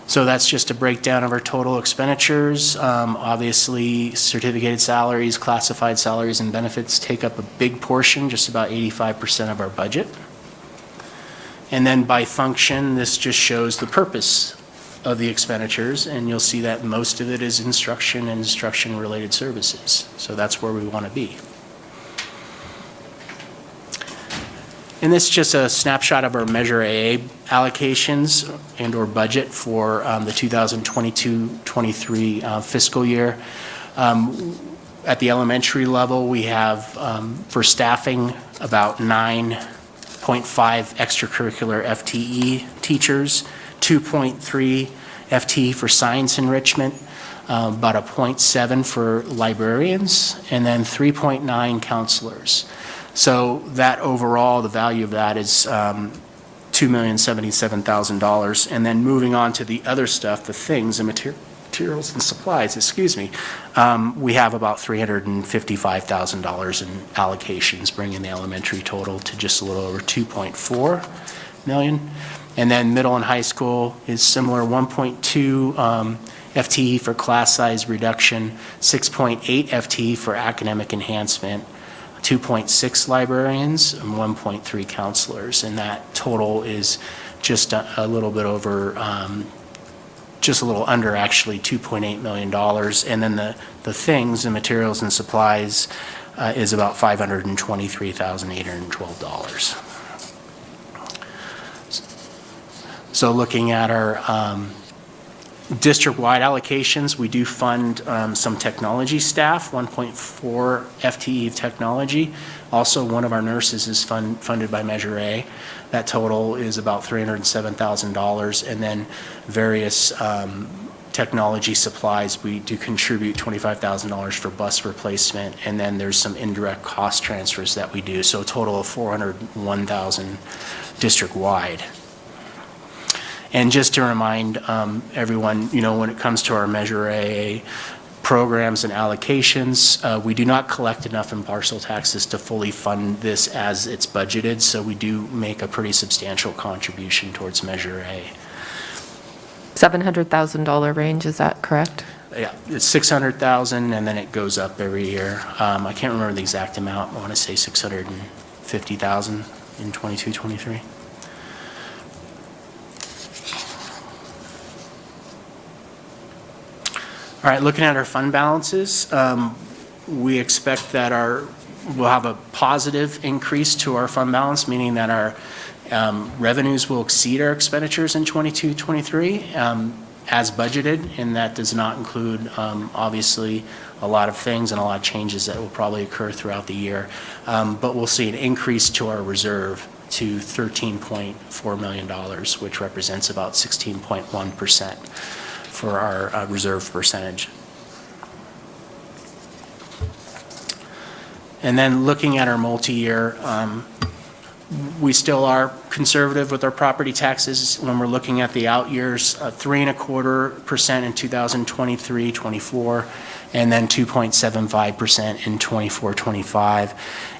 Speaker 6: So that's just a breakdown of our total expenditures. Obviously, certificated salaries, classified salaries, and benefits take up a big portion, just about 85% of our budget. And then by function, this just shows the purpose of the expenditures, and you'll see that most of it is instruction and instruction-related services. So that's where we want to be. And this is just a snapshot of our Measure AA allocations and/or budget for the 2022-23 fiscal year. At the elementary level, we have for staffing about 9.5 extracurricular FTE teachers, 2.3 FTE for science enrichment, about a 0.7 for librarians, and then 3.9 counselors. So that overall, the value of that is $2,077,000. And then moving on to the other stuff, the things, the materials and supplies, we have about $355,000 in allocations, bringing the elementary total to just a little over 2.4 million. And then middle and high school is similar, 1.2 FTE for class size reduction, 6.8 FTE for academic enhancement, 2.6 librarians, and 1.3 counselors, and that total is just a little bit over, just a little under actually $2.8 million. And then the things, the materials and supplies, is about $523,812. So looking at our district-wide allocations, we do fund some technology staff, 1.4 FTE of technology. Also, one of our nurses is funded by Measure A. That total is about $307,000. And then various technology supplies, we do contribute $25,000 for bus replacement. And then there's some indirect cost transfers that we do. So a total of $401,000 district-wide. And just to remind everyone, when it comes to our Measure A programs and allocations, we do not collect enough in parcel taxes to fully fund this as it's budgeted, so we do make a pretty substantial contribution towards Measure A.
Speaker 1: $700,000 range, is that correct?
Speaker 6: Yeah, it's $600,000, and then it goes up every year. I can't remember the exact amount. I want to say $650,000 in 22-23. All right, looking at our fund balances, we expect that we'll have a positive increase to our fund balance, meaning that our revenues will exceed our expenditures in 22-23 as budgeted, and that does not include, obviously, a lot of things and a lot of changes that will probably occur throughout the year. But we'll see an increase to our reserve to $13.4 million, which represents about 16.1%. for our reserve percentage. And then looking at our multi-year, we still are conservative with our property taxes when we're looking at the out years, 3.25% in 2023, 24, and then 2.75% in 24, 25.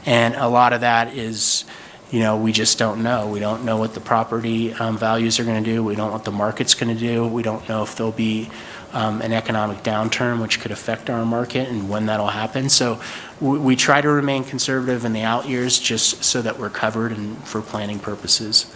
Speaker 6: And a lot of that is, we just don't know. We don't know what the property values are going to do. We don't know what the market's going to do. We don't know if there'll be an economic downturn, which could affect our market, and when that'll happen. So we try to remain conservative in the out years just so that we're covered and for planning purposes.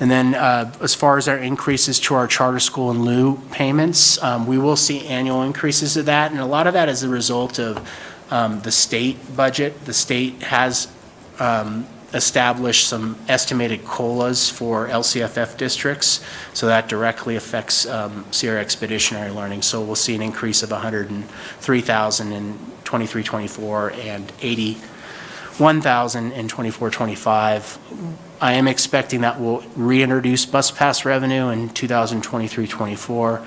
Speaker 6: And then as far as our increases to our charter school and lieu payments, we will see annual increases of that. And a lot of that is a result of the state budget. The state has established some estimated COLAs for LCFF districts, so that directly affects Sierra Expeditionary Learning. So we'll see an increase of $103,000 in 23-24 and $81,000 in 24-25. I am expecting that we'll reintroduce bus pass revenue in 2023-24,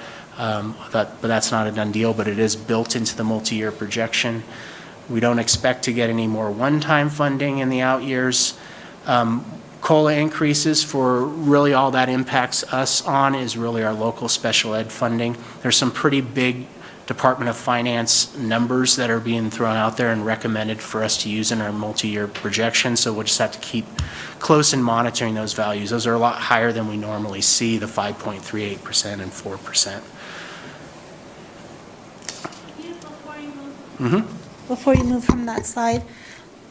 Speaker 6: but that's not a done deal, but it is built into the multi-year projection. We don't expect to get any more one-time funding in the out years. COLA increases, for really all that impacts us on is really our local special ed funding. There's some pretty big Department of Finance numbers that are being thrown out there and recommended for us to use in our multi-year projection, so we'll just have to keep close in monitoring those values. Those are a lot higher than we normally see, the 5.38% and 4%.
Speaker 5: Before you move from that slide,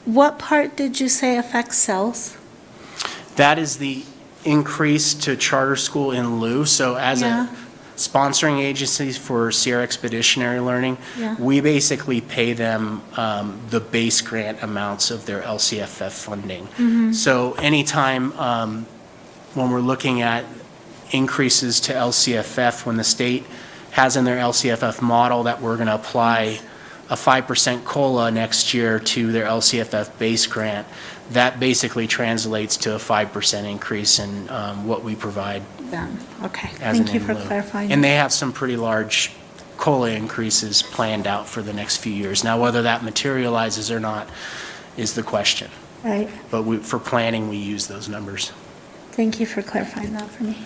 Speaker 5: what part did you say affects cells?
Speaker 6: That is the increase to charter school in lieu. So as
Speaker 5: Yeah.
Speaker 6: a sponsoring agency for Sierra Expeditionary Learning,
Speaker 5: Yeah.
Speaker 6: we basically pay them the base grant amounts of their LCFF funding. So anytime when we're looking at increases to LCFF, when the state has in their LCFF model that we're going to apply a 5% COLA next year to their LCFF base grant, that basically translates to a 5% increase in what we provide
Speaker 5: Okay,
Speaker 6: as an
Speaker 5: thank you for
Speaker 6: in lieu.
Speaker 5: clarifying.
Speaker 6: And they have some pretty large COLA increases planned out for the next few years. Now, whether that materializes or not is the question.
Speaker 5: Right,
Speaker 6: But for planning, we use those numbers.
Speaker 5: thank you for clarifying that for me.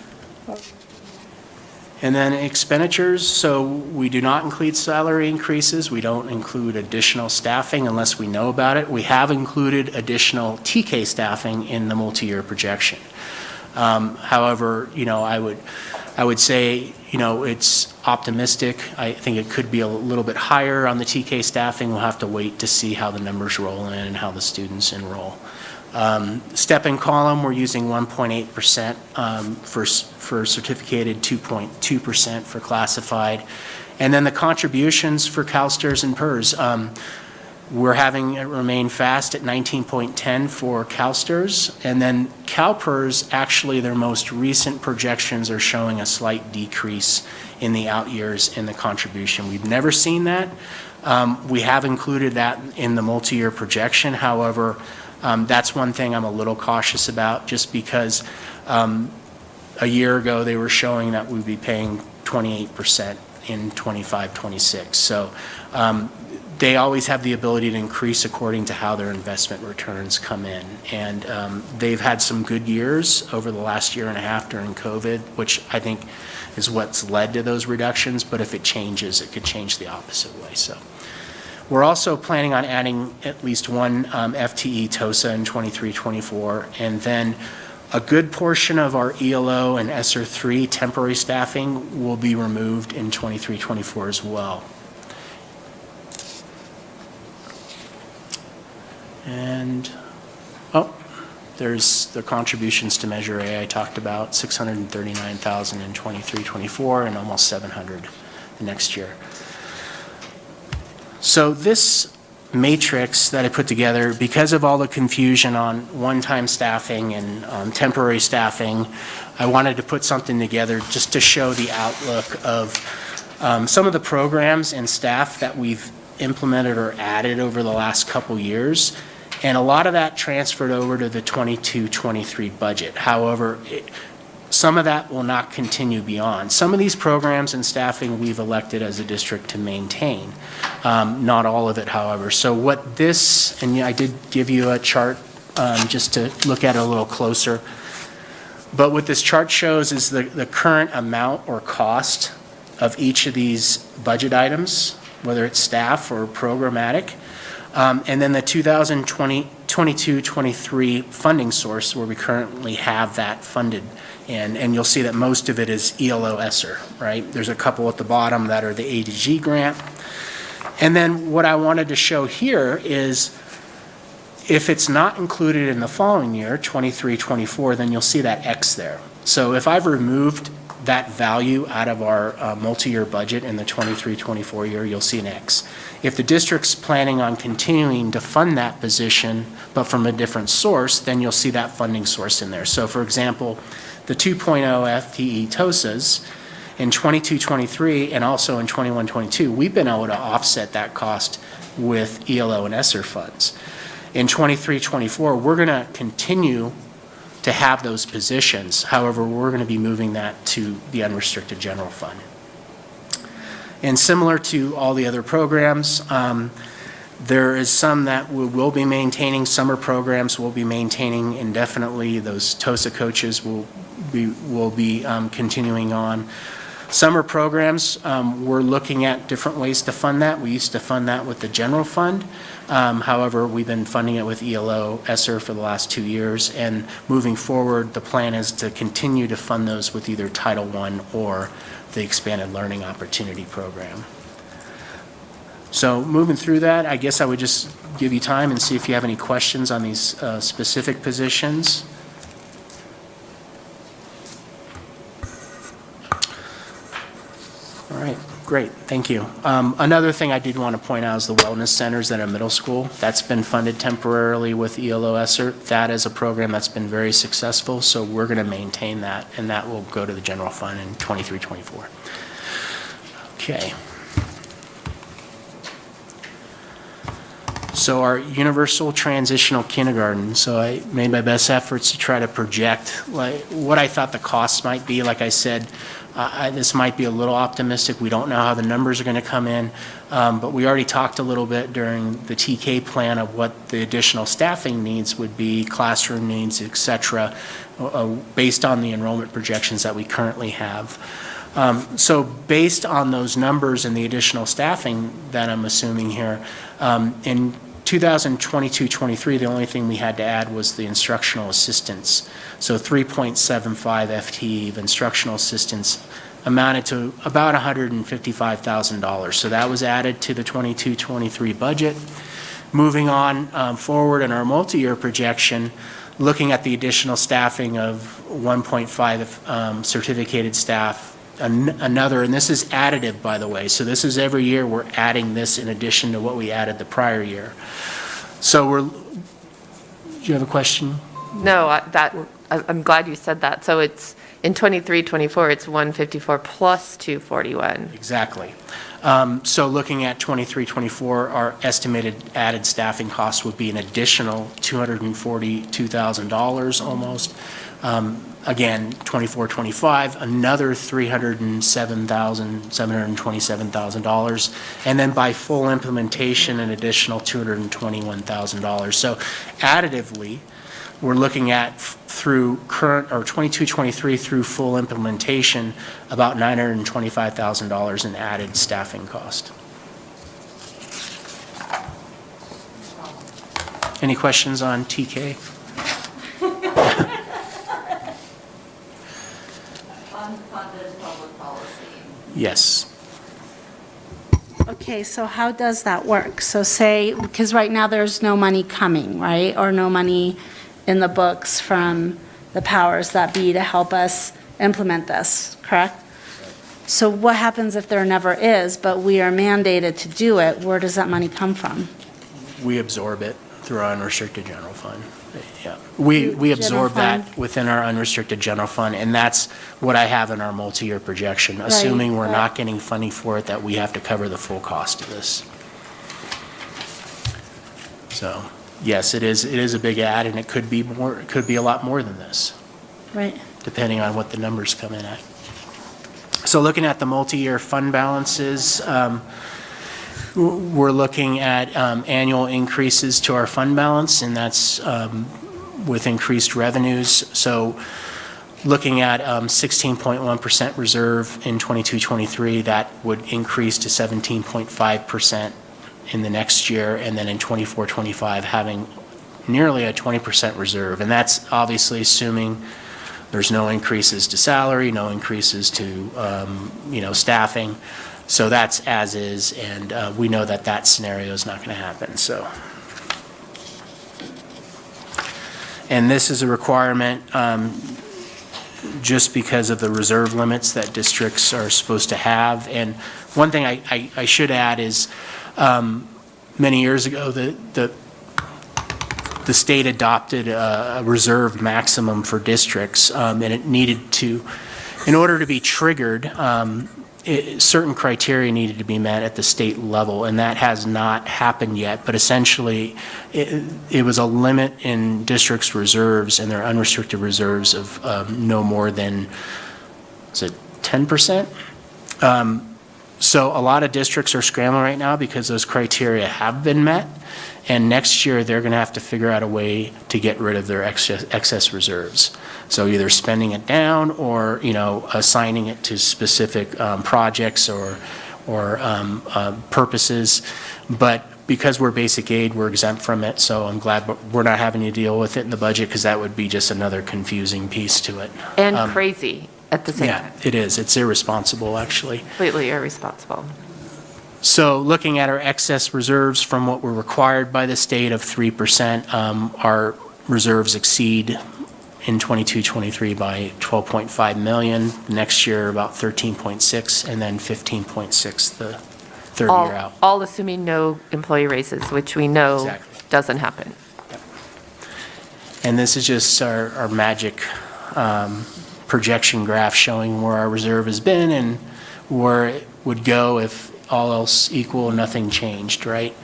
Speaker 6: And then expenditures, so we do not include salary increases. We don't include additional staffing unless we know about it. We have included additional TK staffing in the multi-year projection. However, I would say, it's optimistic. I think it could be a little bit higher on the TK staffing. We'll have to wait to see how the numbers roll in and how the students enroll. Step and column, we're using 1.8% for certificated, 2.2% for classified. And then the contributions for CalSTRS and PERS, we're having it remain fast at 19.10 for CalSTRS. And then CalPERS, actually their most recent projections are showing a slight decrease in the out years in the contribution. We've never seen that. We have included that in the multi-year projection. However, that's one thing I'm a little cautious about, just because a year ago they were showing that we'd be paying 28% in 25, 26. So they always have the ability to increase according to how their investment returns come in. And they've had some good years over the last year and a half during COVID, which I think is what's led to those reductions. But if it changes, it could change the opposite way. So. We're also planning on adding at least one FTE TOSA in 23-24, and then a good portion of our ELO and ESSER 3 temporary staffing will be removed in 23-24 as well. And, there's the contributions to Measure A I talked about, $639,000 in 23-24 and almost $700 the next year. So this matrix that I put together, because of all the confusion on one-time staffing and temporary staffing, I wanted to put something together just to show the outlook of some of the programs and staff that we've implemented or added over the last couple years. And a lot of that transferred over to the 22-23 budget. However, some of that will not continue beyond. Some of these programs and staffing we've elected as a district to maintain, not all of it, however. So what this, and I did give you a chart just to look at it a little closer, but what this chart shows is the current amount or cost of each of these budget items, whether it's staff or programmatic, and then the 2022-23 funding source where we currently have that funded. And you'll see that most of it is ELO ESSER, right? There's a couple at the bottom that are the A to G grant. And then what I wanted to show here is if it's not included in the following year, 23-24, then you'll see that X there. So if I've removed that value out of our multi-year budget in the 23-24 year, you'll see an X. If the district's planning on continuing to fund that position, but from a different source, then you'll see that funding source in there. So for example, the 2.0 FTE TOSAs in 22-23 and also in 21-22, we've been able to offset that cost with ELO and ESSER funds. In 23-24, we're going to continue to have those positions. However, we're going to be moving that to the unrestricted general fund. And similar to all the other programs, there is some that we will be maintaining. Summer programs will be maintaining indefinitely. Those TOSA coaches will be continuing on. Summer programs, we're looking at different ways to fund that. We used to fund that with the general fund. However, we've been funding it with ELO, ESSER for the last 2 years, and moving forward, the plan is to continue to fund those with either Title I or the Expanded Learning Opportunity Program. So moving through that, I guess I would just give you time and see if you have any questions on these specific positions. All right, great, thank you. Another thing I did want to point out is the wellness centers at a middle school. That's been funded temporarily with ELO ESSER. That is a program that's been very successful, so we're going to maintain that, and that will go to the general fund in 23-24. Okay. So our universal transitional kindergarten, so I made my best efforts to try to project like what I thought the costs might be. Like I said, this might be a little optimistic. We don't know how the numbers are going to come in, but we already talked a little bit during the TK plan of what the additional staffing needs would be, classroom needs, et cetera, based on the enrollment projections that we currently have. So based on those numbers and the additional staffing that I'm assuming here, in 2022-23, the only thing we had to add was the instructional assistants. So 3.75 FTE of instructional assistants amounted to about $155,000. So that was added to the 22-23 budget. Moving on forward in our multi-year projection, looking at the additional staffing of 1.5 certificated staff, another, and this is additive, by the way, so this is every year we're adding this in addition to what we added the prior year. So do you have a question?
Speaker 1: No, I'm glad you said that. So it's, in 23-24, it's 154 plus 241.
Speaker 6: Exactly. So looking at 23-24, our estimated added staffing costs would be an additional $242,000 almost. Again, 24-25, another $307,727,000, and then by full implementation, an additional $221,000. So additively, we're looking at through current, or 22-23 through full implementation, about $925,000 in added staffing cost. Any questions on TK?
Speaker 9: Unfunded public policy.
Speaker 6: Yes.
Speaker 5: Okay, so how does that work? So say, because right now there's no money coming, right? Or no money in the books from the powers that be to help us implement this, correct? So what happens if there never is, but we are mandated to do it? Where does that money come from?
Speaker 6: We absorb it through our unrestricted general fund. Yeah, we absorb
Speaker 5: General
Speaker 6: that within our unrestricted general fund, and that's what I have in our multi-year projection, assuming we're not getting funding for it, that we have to cover the full cost of this. So, yes, it is a big add, and it could be more, it could be a lot more than this.
Speaker 5: Right.
Speaker 6: depending on what the numbers come in at. So looking at the multi-year fund balances, we're looking at annual increases to our fund balance, and that's with increased revenues. So looking at 16.1% reserve in 22-23, that would increase to 17.5% in the next year, and then in 24-25 having nearly a 20% reserve. And that's obviously assuming there's no increases to salary, no increases to staffing. So that's as is, and we know that that scenario is not going to happen. So, and this is a requirement just because of the reserve limits that districts are supposed to have. And one thing I should add is many years ago, the state adopted a reserve maximum for districts, and it needed to, in order to be triggered, certain criteria needed to be met at the state level, and that has not happened yet. But essentially, it was a limit in districts' reserves and their unrestricted reserves of no more than, is it 10%? So a lot of districts are scrambling right now because those criteria have been met, and next year they're going to have to figure out a way to get rid of their excess reserves. So either spending it down or, assigning it to specific projects or purposes. But because we're basic aid, we're exempt from it, so I'm glad we're not having to deal with it in the budget, because that would be just another confusing piece to it.
Speaker 1: And crazy at the same time.
Speaker 6: Yeah, it is. It's irresponsible, actually.
Speaker 1: Completely irresponsible.
Speaker 6: So looking at our excess reserves from what we're required by the state of 3%, our reserves exceed in 22-23 by 12.5 million. Next year, about 13.6, and then 15.6 the third year out.
Speaker 1: All assuming no employee raises, which we know
Speaker 6: Exactly.
Speaker 1: doesn't happen.
Speaker 6: And this is just our magic projection graph showing where our reserve has been and where it would go if all else equal, nothing changed, right?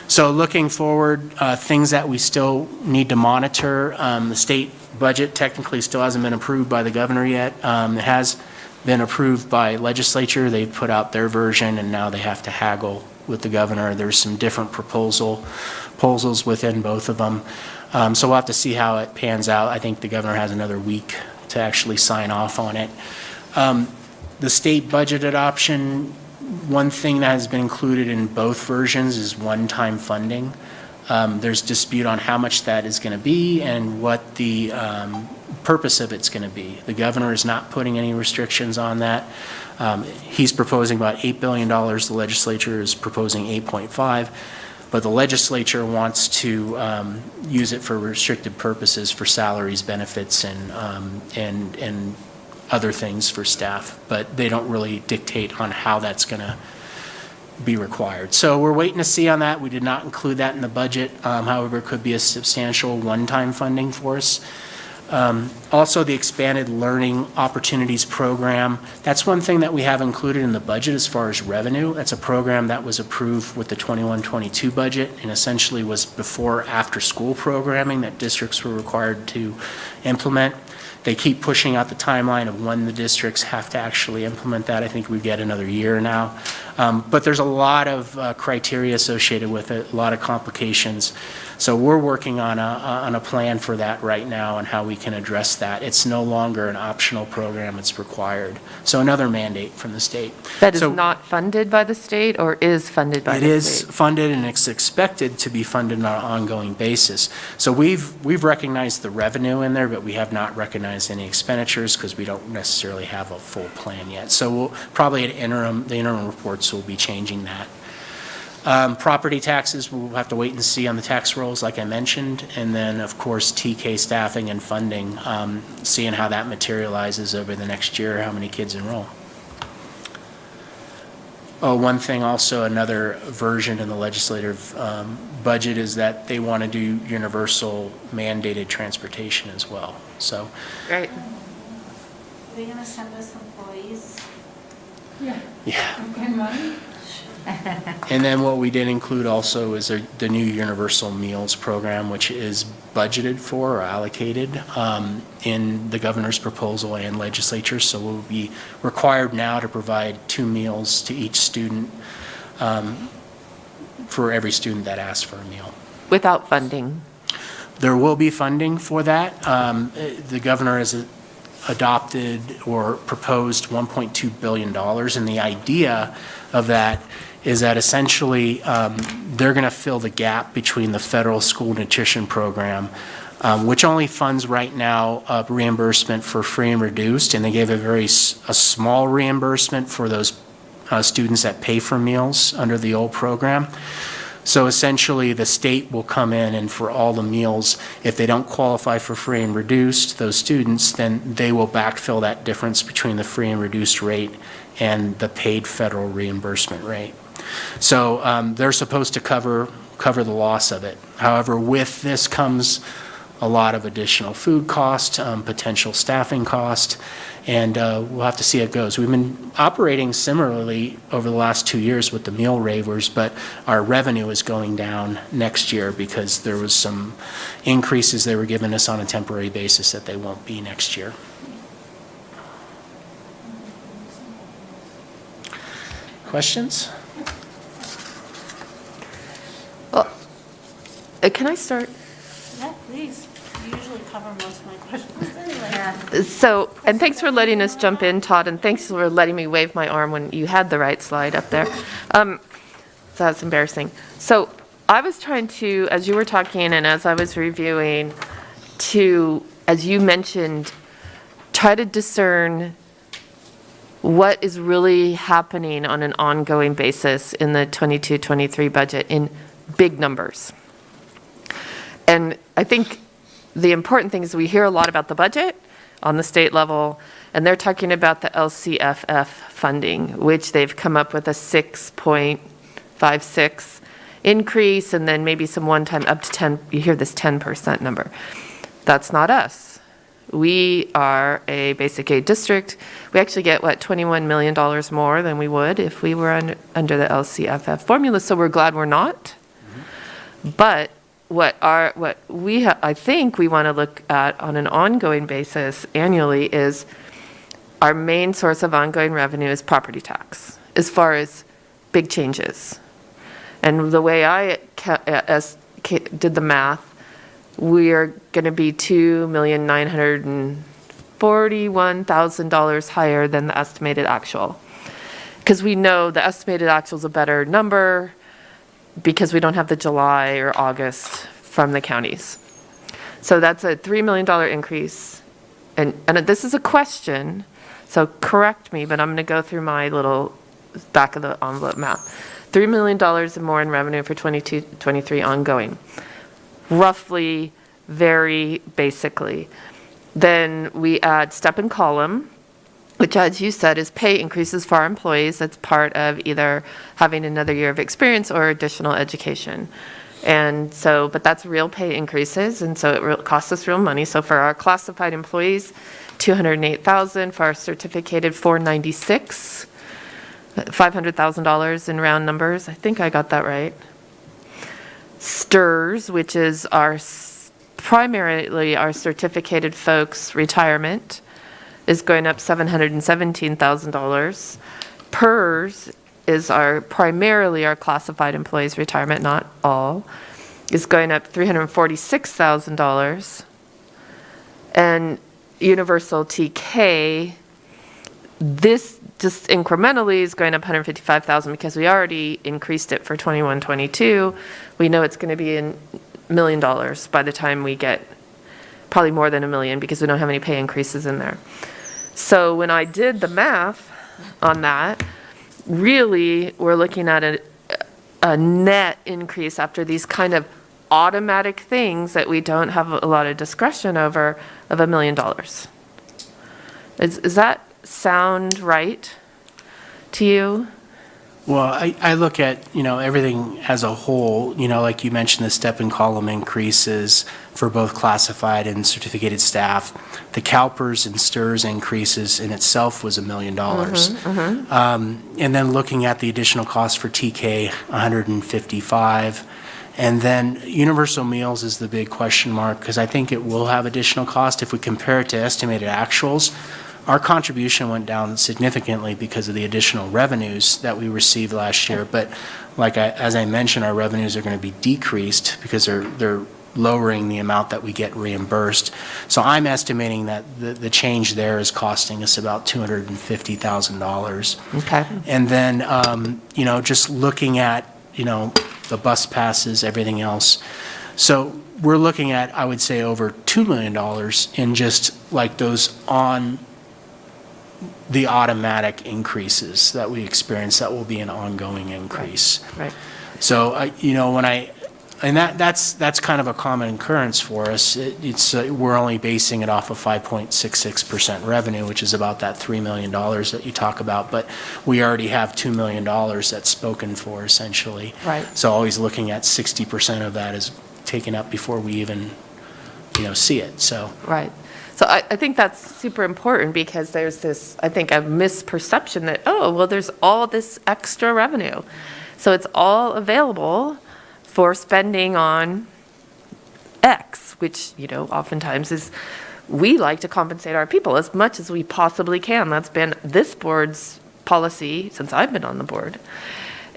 Speaker 6: So looking forward, things that we still need to monitor, the state budget technically still hasn't been approved by the governor yet. It has been approved by legislature. They put out their version, and now they have to haggle with the governor. There's some different proposals within both of them. So we'll have to see how it pans out. I think the governor has another week to actually sign off on it. The state budget adoption, one thing that has been included in both versions is one-time funding. There's dispute on how much that is going to be and what the purpose of it's going to be. The governor is not putting any restrictions on that. He's proposing about $8 billion. The legislature is proposing 8.5. But the legislature wants to use it for restricted purposes for salaries, benefits, and other things for staff. But they don't really dictate on how that's going to be required. So we're waiting to see on that. We did not include that in the budget. However, it could be a substantial one-time funding for us. Also, the Expanded Learning Opportunities Program, that's one thing that we have included in the budget as far as revenue. That's a program that was approved with the 21-22 budget and essentially was before after-school programming that districts were required to implement. They keep pushing out the timeline of when the districts have to actually implement that. I think we get another year now. But there's a lot of criteria associated with it, a lot of complications. So we're working on a plan for that right now and how we can address that. It's no longer an optional program, it's required. So another mandate from the state.
Speaker 1: That is
Speaker 6: So
Speaker 1: not funded by the state or is funded by
Speaker 6: it
Speaker 1: the
Speaker 6: is
Speaker 1: state?
Speaker 6: funded, and it's expected to be funded on an ongoing basis. So we've recognized the revenue in there, but we have not recognized any expenditures because we don't necessarily have a full plan yet. So we'll probably the interim reports will be changing that. Property taxes, we'll have to wait and see on the tax rolls, like I mentioned, and then, of course, TK staffing and funding, seeing how that materializes over the next year, how many kids enroll. Oh, one thing also, another version in the legislative budget is that they want to do universal mandated transportation as well, so.
Speaker 1: Right.
Speaker 5: Are they gonna send us employees?
Speaker 6: Yeah. And then what we did include also is the new Universal Meals Program, which is budgeted for or allocated in the governor's proposal and legislature. So we'll be required now to provide 2 meals to each student for every student that asks for a meal.
Speaker 1: Without funding.
Speaker 6: There will be funding for that. The governor has adopted or proposed $1.2 billion, and the idea of that is that essentially they're going to fill the gap between the federal school nutrition program, which only funds right now reimbursement for free and reduced, and they gave a small reimbursement for those students that pay for meals under the old program. So essentially, the state will come in and for all the meals, if they don't qualify for free and reduced, those students, then they will backfill that difference between the free and reduced rate and the paid federal reimbursement rate. So they're supposed to cover the loss of it. However, with this comes a lot of additional food cost, potential staffing cost, and we'll have to see how it goes. We've been operating similarly over the last 2 years with the meal waivers, but our revenue is going down next year because there was some increases they were giving us on a temporary basis that they won't be next year. Questions?
Speaker 1: Well, can I start?
Speaker 5: Yeah, please. You usually cover most of my questions anyway.
Speaker 1: So, and thanks for letting us jump in, Todd, and thanks for letting me wave my arm when you had the right slide up there. So that's embarrassing. So I was trying to, as you were talking and as I was reviewing, to, as you mentioned, try to discern what is really happening on an ongoing basis in the 22-23 budget in big numbers. And I think the important thing is we hear a lot about the budget on the state level, and they're talking about the LCFF funding, which they've come up with a 6.56 increase, and then maybe some one-time up to 10, you hear this 10% number. That's not us. We are a basic aid district. We actually get, $21 million more than we would if we were under the LCFF formula, so we're glad we're not. But I think we want to look at on an ongoing basis annually is our main source of ongoing revenue is property tax, as far as big changes. And the way I did the math, we are going to be $2,941,000 higher than the estimated actual. Because we know the estimated actual is a better number, because we don't have the July or August from the counties. So that's a $3 million increase. And this is a question, so correct me, but I'm going to go through my little back of the envelope math. $3 million more in revenue for 22-23 ongoing. Roughly, very basically. Then we add step and column, which, as you said, is pay increases for our employees. That's part of either having another year of experience or additional education. And so, but that's real pay increases, and so it costs us real money. So for our classified employees, $208,000. For our certificated, $496,000. $500,000 in round numbers. I think I got that right. STRS, which is primarily our certificated folks' retirement, is going up $717,000. PERS is primarily our classified employees' retirement, not all, is going up $346,000. And Universal TK, this just incrementally is going up $155,000 because we already increased it for 21-22. We know it's going to be $1 million by the time we get, probably more than $1 million because we don't have any pay increases in there. So when I did the math on that, really we're looking at a net increase after these kind of automatic things that we don't have a lot of discretion over of $1 million. Does that sound right to you?
Speaker 6: Well, I look at, everything as a whole, like you mentioned, the step and column increases for both classified and certificated staff. The CalPERS and STIRS increases in itself was $1 million. And then looking at the additional cost for TK, 155. And then universal meals is the big question mark, because I think it will have additional cost. If we compare it to estimated actuals, our contribution went down significantly because of the additional revenues that we received last year. But as I mentioned, our revenues are going to be decreased because they're lowering the amount that we get reimbursed. So I'm estimating that the change there is costing us about $250,000.
Speaker 1: Okay.
Speaker 6: And then, just looking at, the bus passes, everything else. So we're looking at, I would say, over $2 million in just like those on the automatic increases that we experience. That will be an ongoing increase.
Speaker 1: Right.
Speaker 6: So, that's kind of a common occurrence for us. We're only basing it off of 5.66% revenue, which is about that $3 million that you talk about, but we already have $2 million that's spoken for essentially.
Speaker 1: Right.
Speaker 6: So always looking at 60% of that is taken up before we even, see it, so.
Speaker 1: Right. So I think that's super important because there's this, I think, a misperception that, there's all this extra revenue. So it's all available for spending on X, which, oftentimes is, we like to compensate our people as much as we possibly can. That's been this board's policy since I've been on the board.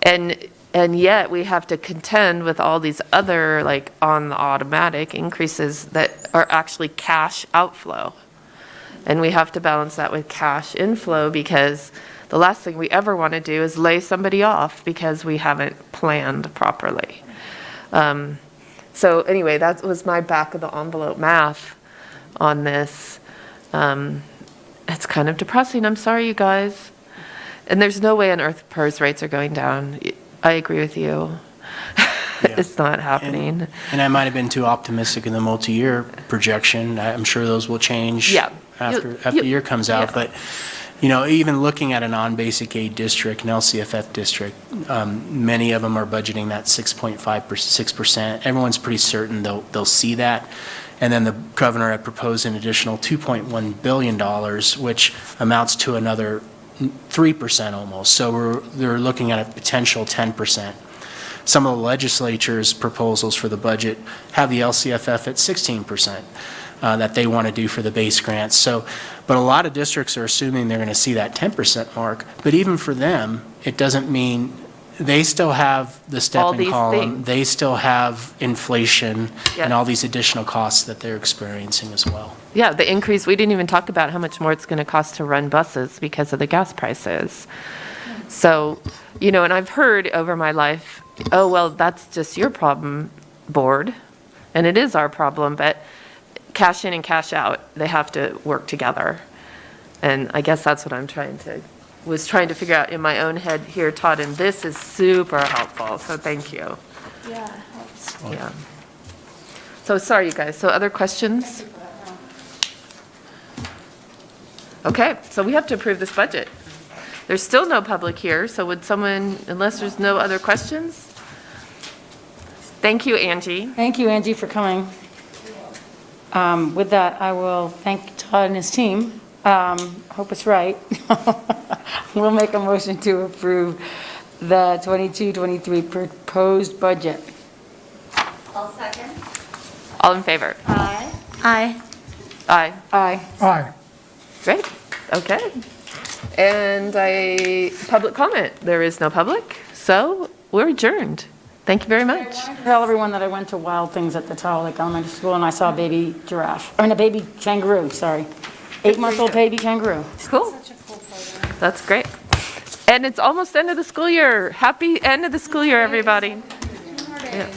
Speaker 1: And yet we have to contend with all these other, like, on the automatic increases that are actually cash outflow. And we have to balance that with cash inflow, because the last thing we ever want to do is lay somebody off because we haven't planned properly. So anyway, that was my back of the envelope math on this. It's kind of depressing. I'm sorry, you guys. And there's no way on earth PERS rates are going down. I agree with you. It's not happening.
Speaker 6: And I might have been too optimistic in the multi-year projection. I'm sure those will change after the year comes out. But, even looking at a non-basic aid district, an LCFF district, many of them are budgeting that 6.56%. Everyone's pretty certain they'll see that. And then the governor had proposed an additional $2.1 billion, which amounts to another 3% almost. So they're looking at a potential 10%. Some of the legislature's proposals for the budget have the LCFF at 16% that they want to do for the base grants. But a lot of districts are assuming they're going to see that 10% mark. But even for them, it doesn't mean they still have the step and column.
Speaker 1: Things.
Speaker 6: They still have inflation and all these additional costs that they're experiencing as well.
Speaker 1: Yeah, the increase, we didn't even talk about how much more it's going to cost to run buses because of the gas prices. So, and I've heard over my life, that's just your problem, board. And it is our problem, but cash in and cash out, they have to work together. And I guess that's what I'm trying to figure out in my own head here, Todd, and this is super helpful, so thank you.
Speaker 5: Yeah, it helps.
Speaker 1: Yeah. So sorry, you guys. So other questions? Okay, so we have to approve this budget. There's still no public here, so would someone, unless there's no other questions? Thank you, Angie.
Speaker 3: Thank you, Angie, for coming. With that, I will thank Todd and his team. Hope it's right. We'll make a motion to approve the 22-23 proposed budget.
Speaker 9: I'll second.
Speaker 1: All in favor?
Speaker 9: Aye.
Speaker 5: Aye.
Speaker 1: Aye.
Speaker 3: Aye.
Speaker 8: Aye.
Speaker 1: Great, okay. And public comment. There is no public, so we're adjourned. Thank you very much.
Speaker 3: Tell everyone that I went to Wild Things at the Tower Lake Elementary School and I saw a baby giraffe, a baby kangaroo, sorry. 8-month-old baby kangaroo.
Speaker 1: Cool. That's great. And it's almost end of the school year. Happy end of the school year, everybody. Yeah.